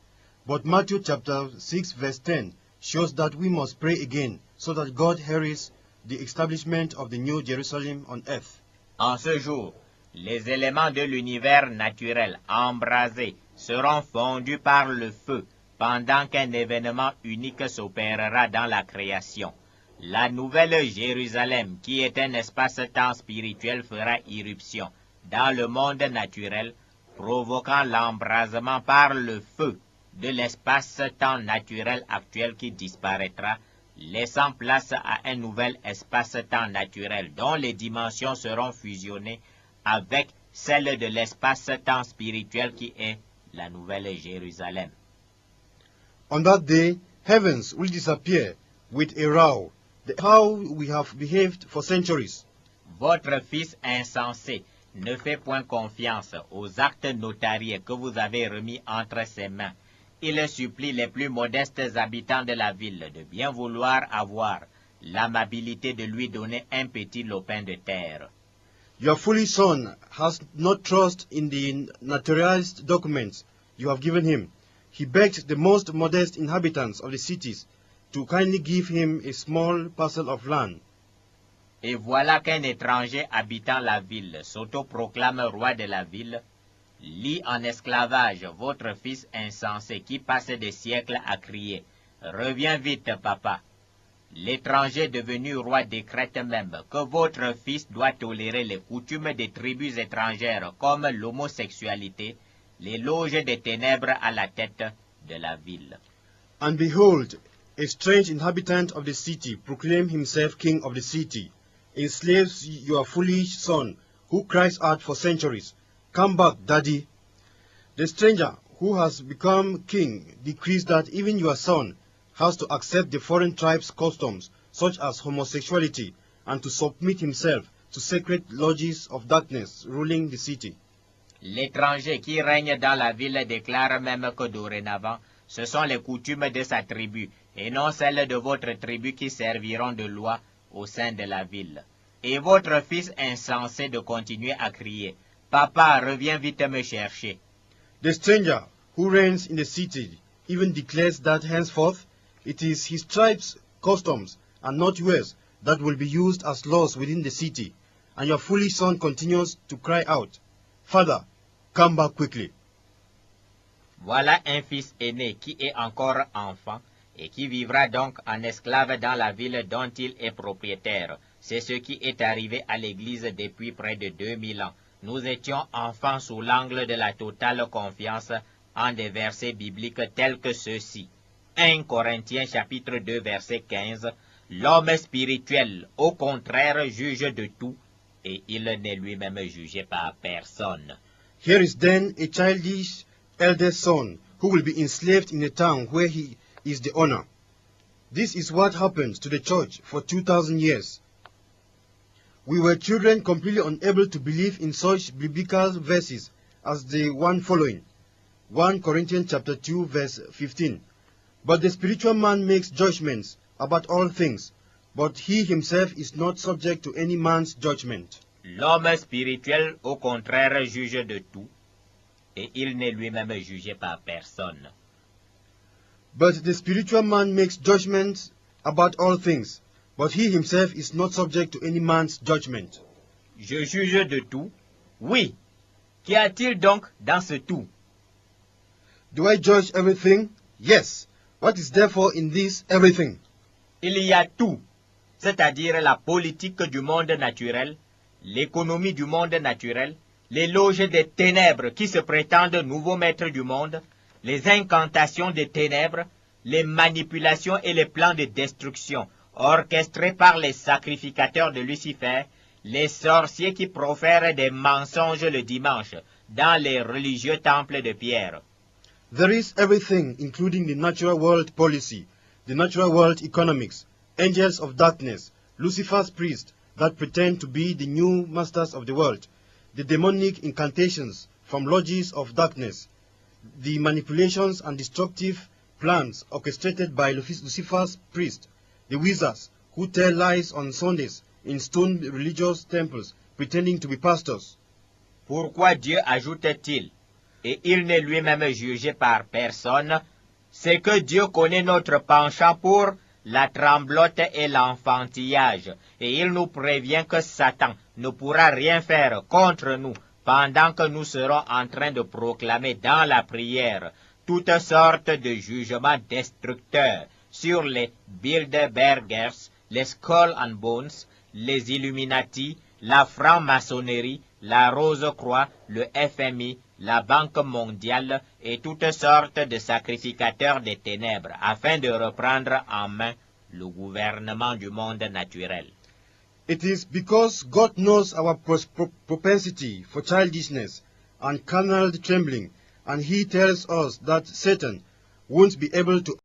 But Matthew chapter 6 verse 10 shows that we must pray again so that God hurries the establishment of the New Jerusalem on earth. En ce jour, les éléments de l'univers naturel embrasés seront fondus par le feu pendant qu'un événement unique s'opérera dans la création. La nouvelle Jérusalem, qui est un espace-temps spirituel, fera irruption dans le monde naturel, provoquant l'embrasement par le feu de l'espace-temps naturel actuel qui disparaîtra, laissant place à un nouvel espace-temps naturel dont les dimensions seront fusionnées avec celle de l'espace-temps spirituel qui est la nouvelle Jérusalem. On that day, heavens will disappear with a row, how we have behaved for centuries. Votre fils insensé ne fait point confiance aux actes notariés que vous avez remis entre ses mains. Il supplie les plus modestes habitants de la ville de bien vouloir avoir l'amabilité de lui donner un petit lopin de terre. Your foolish son has not trust in the notarialized documents you have given him. He begged the most modest inhabitants of the cities to kindly give him a small parcel of land. Et voilà qu'un étranger habitant la ville s'autoproclame roi de la ville, lie en esclavage votre fils insensé qui passe des siècles à crier « Reviens vite, papa !» L'étranger devenu roi décrète même que votre fils doit tolérer les coutumes des tribus étrangères comme l'homosexualité, les loges des ténèbres à la tête de la ville. And behold, a strange inhabitant of the city proclaimed himself king of the city, enslaves your foolish son, who cries out for centuries, "Come back, daddy." The stranger who has become king decrees that even your son has to accept the foreign tribes' customs, such as homosexuality, and to submit himself to sacred lodges of darkness ruling the city. L'étranger qui règne dans la ville déclare même que dorénavant, ce sont les coutumes de sa tribu, et non celles de votre tribu qui serviront de loi au sein de la ville. Et votre fils insensé de continuer à crier, « Papa, reviens vite me chercher. » The stranger who reigns in the city even declares that henceforth it is his tribe's customs and not yours that will be used as laws within the city, and your foolish son continues to cry out, "Father, come back quickly." Voilà un fils aîné qui est encore enfant et qui vivra donc en esclave dans la ville dont il est propriétaire. C'est ce qui est arrivé à l'Église depuis près de 2000 ans. Nous étions enfants sous l'angle de la totale confiance en des versets bibliques tels que ceux-ci. 1 Corinthiens chapitre 2 verset 15. L'homme spirituel, au contraire, juge de tout, et il n'est lui-même jugé par personne. Here is then a childish eldest son who will be enslaved in a town where he is the owner. This is what happened to the church for 2,000 years. We were children completely unable to believe in such biblical verses as the one following. 1 Corinthians chapter 2 verse 15. But the spiritual man makes judgments about all things, but he himself is not subject to any man's judgment. L'homme spirituel, au contraire, juge de tout, et il n'est lui-même jugé par personne. But the spiritual man makes judgments about all things, but he himself is not subject to any man's judgment. Je juge de tout? Oui. Qu'y a-t-il donc dans ce tout? Do I judge everything? Yes. What is therefore in this everything? Il y a tout, c'est-à-dire la politique du monde naturel, l'économie du monde naturel, les loges des ténèbres qui se prétendent nouveaux maîtres du monde, les incantations des ténèbres, les manipulations et les plans de destruction orchestrés par les sacrificateurs de Lucifer, les sorciers qui profèrent des mensonges le dimanche dans les religieux temples de pierre. There is everything, including the natural world policy, the natural world economics, angels of darkness, Lucifer's priests, that pretend to be the new masters of the world, the demonic incantations from lodges of darkness, the manipulations and destructive plans orchestrated by Lucifer's priests, the wizards who tell lies on Sundays in stone religious temples pretending to be pastors. Pourquoi Dieu ajoute-t-il, et il n'est lui-même jugé par personne, c'est que Dieu connaît notre penchant pour la tremblote et l'enfantillage, et il nous prévient que Satan ne pourra rien faire contre nous pendant que nous serons en train de proclamer dans la prière toutes sortes de jugements destructeurs sur les Bilderbergers, les Skull and Bones, les Illuminati, la franc-maçonnerie, la Rose-Croix, le FMI, la Banque mondiale et toutes sortes de sacrificateurs des ténèbres, afin de reprendre en main le gouvernement du monde naturel. It is because God knows our propensity for childishness and carnal trembling, and he tells us that Satan won't be able to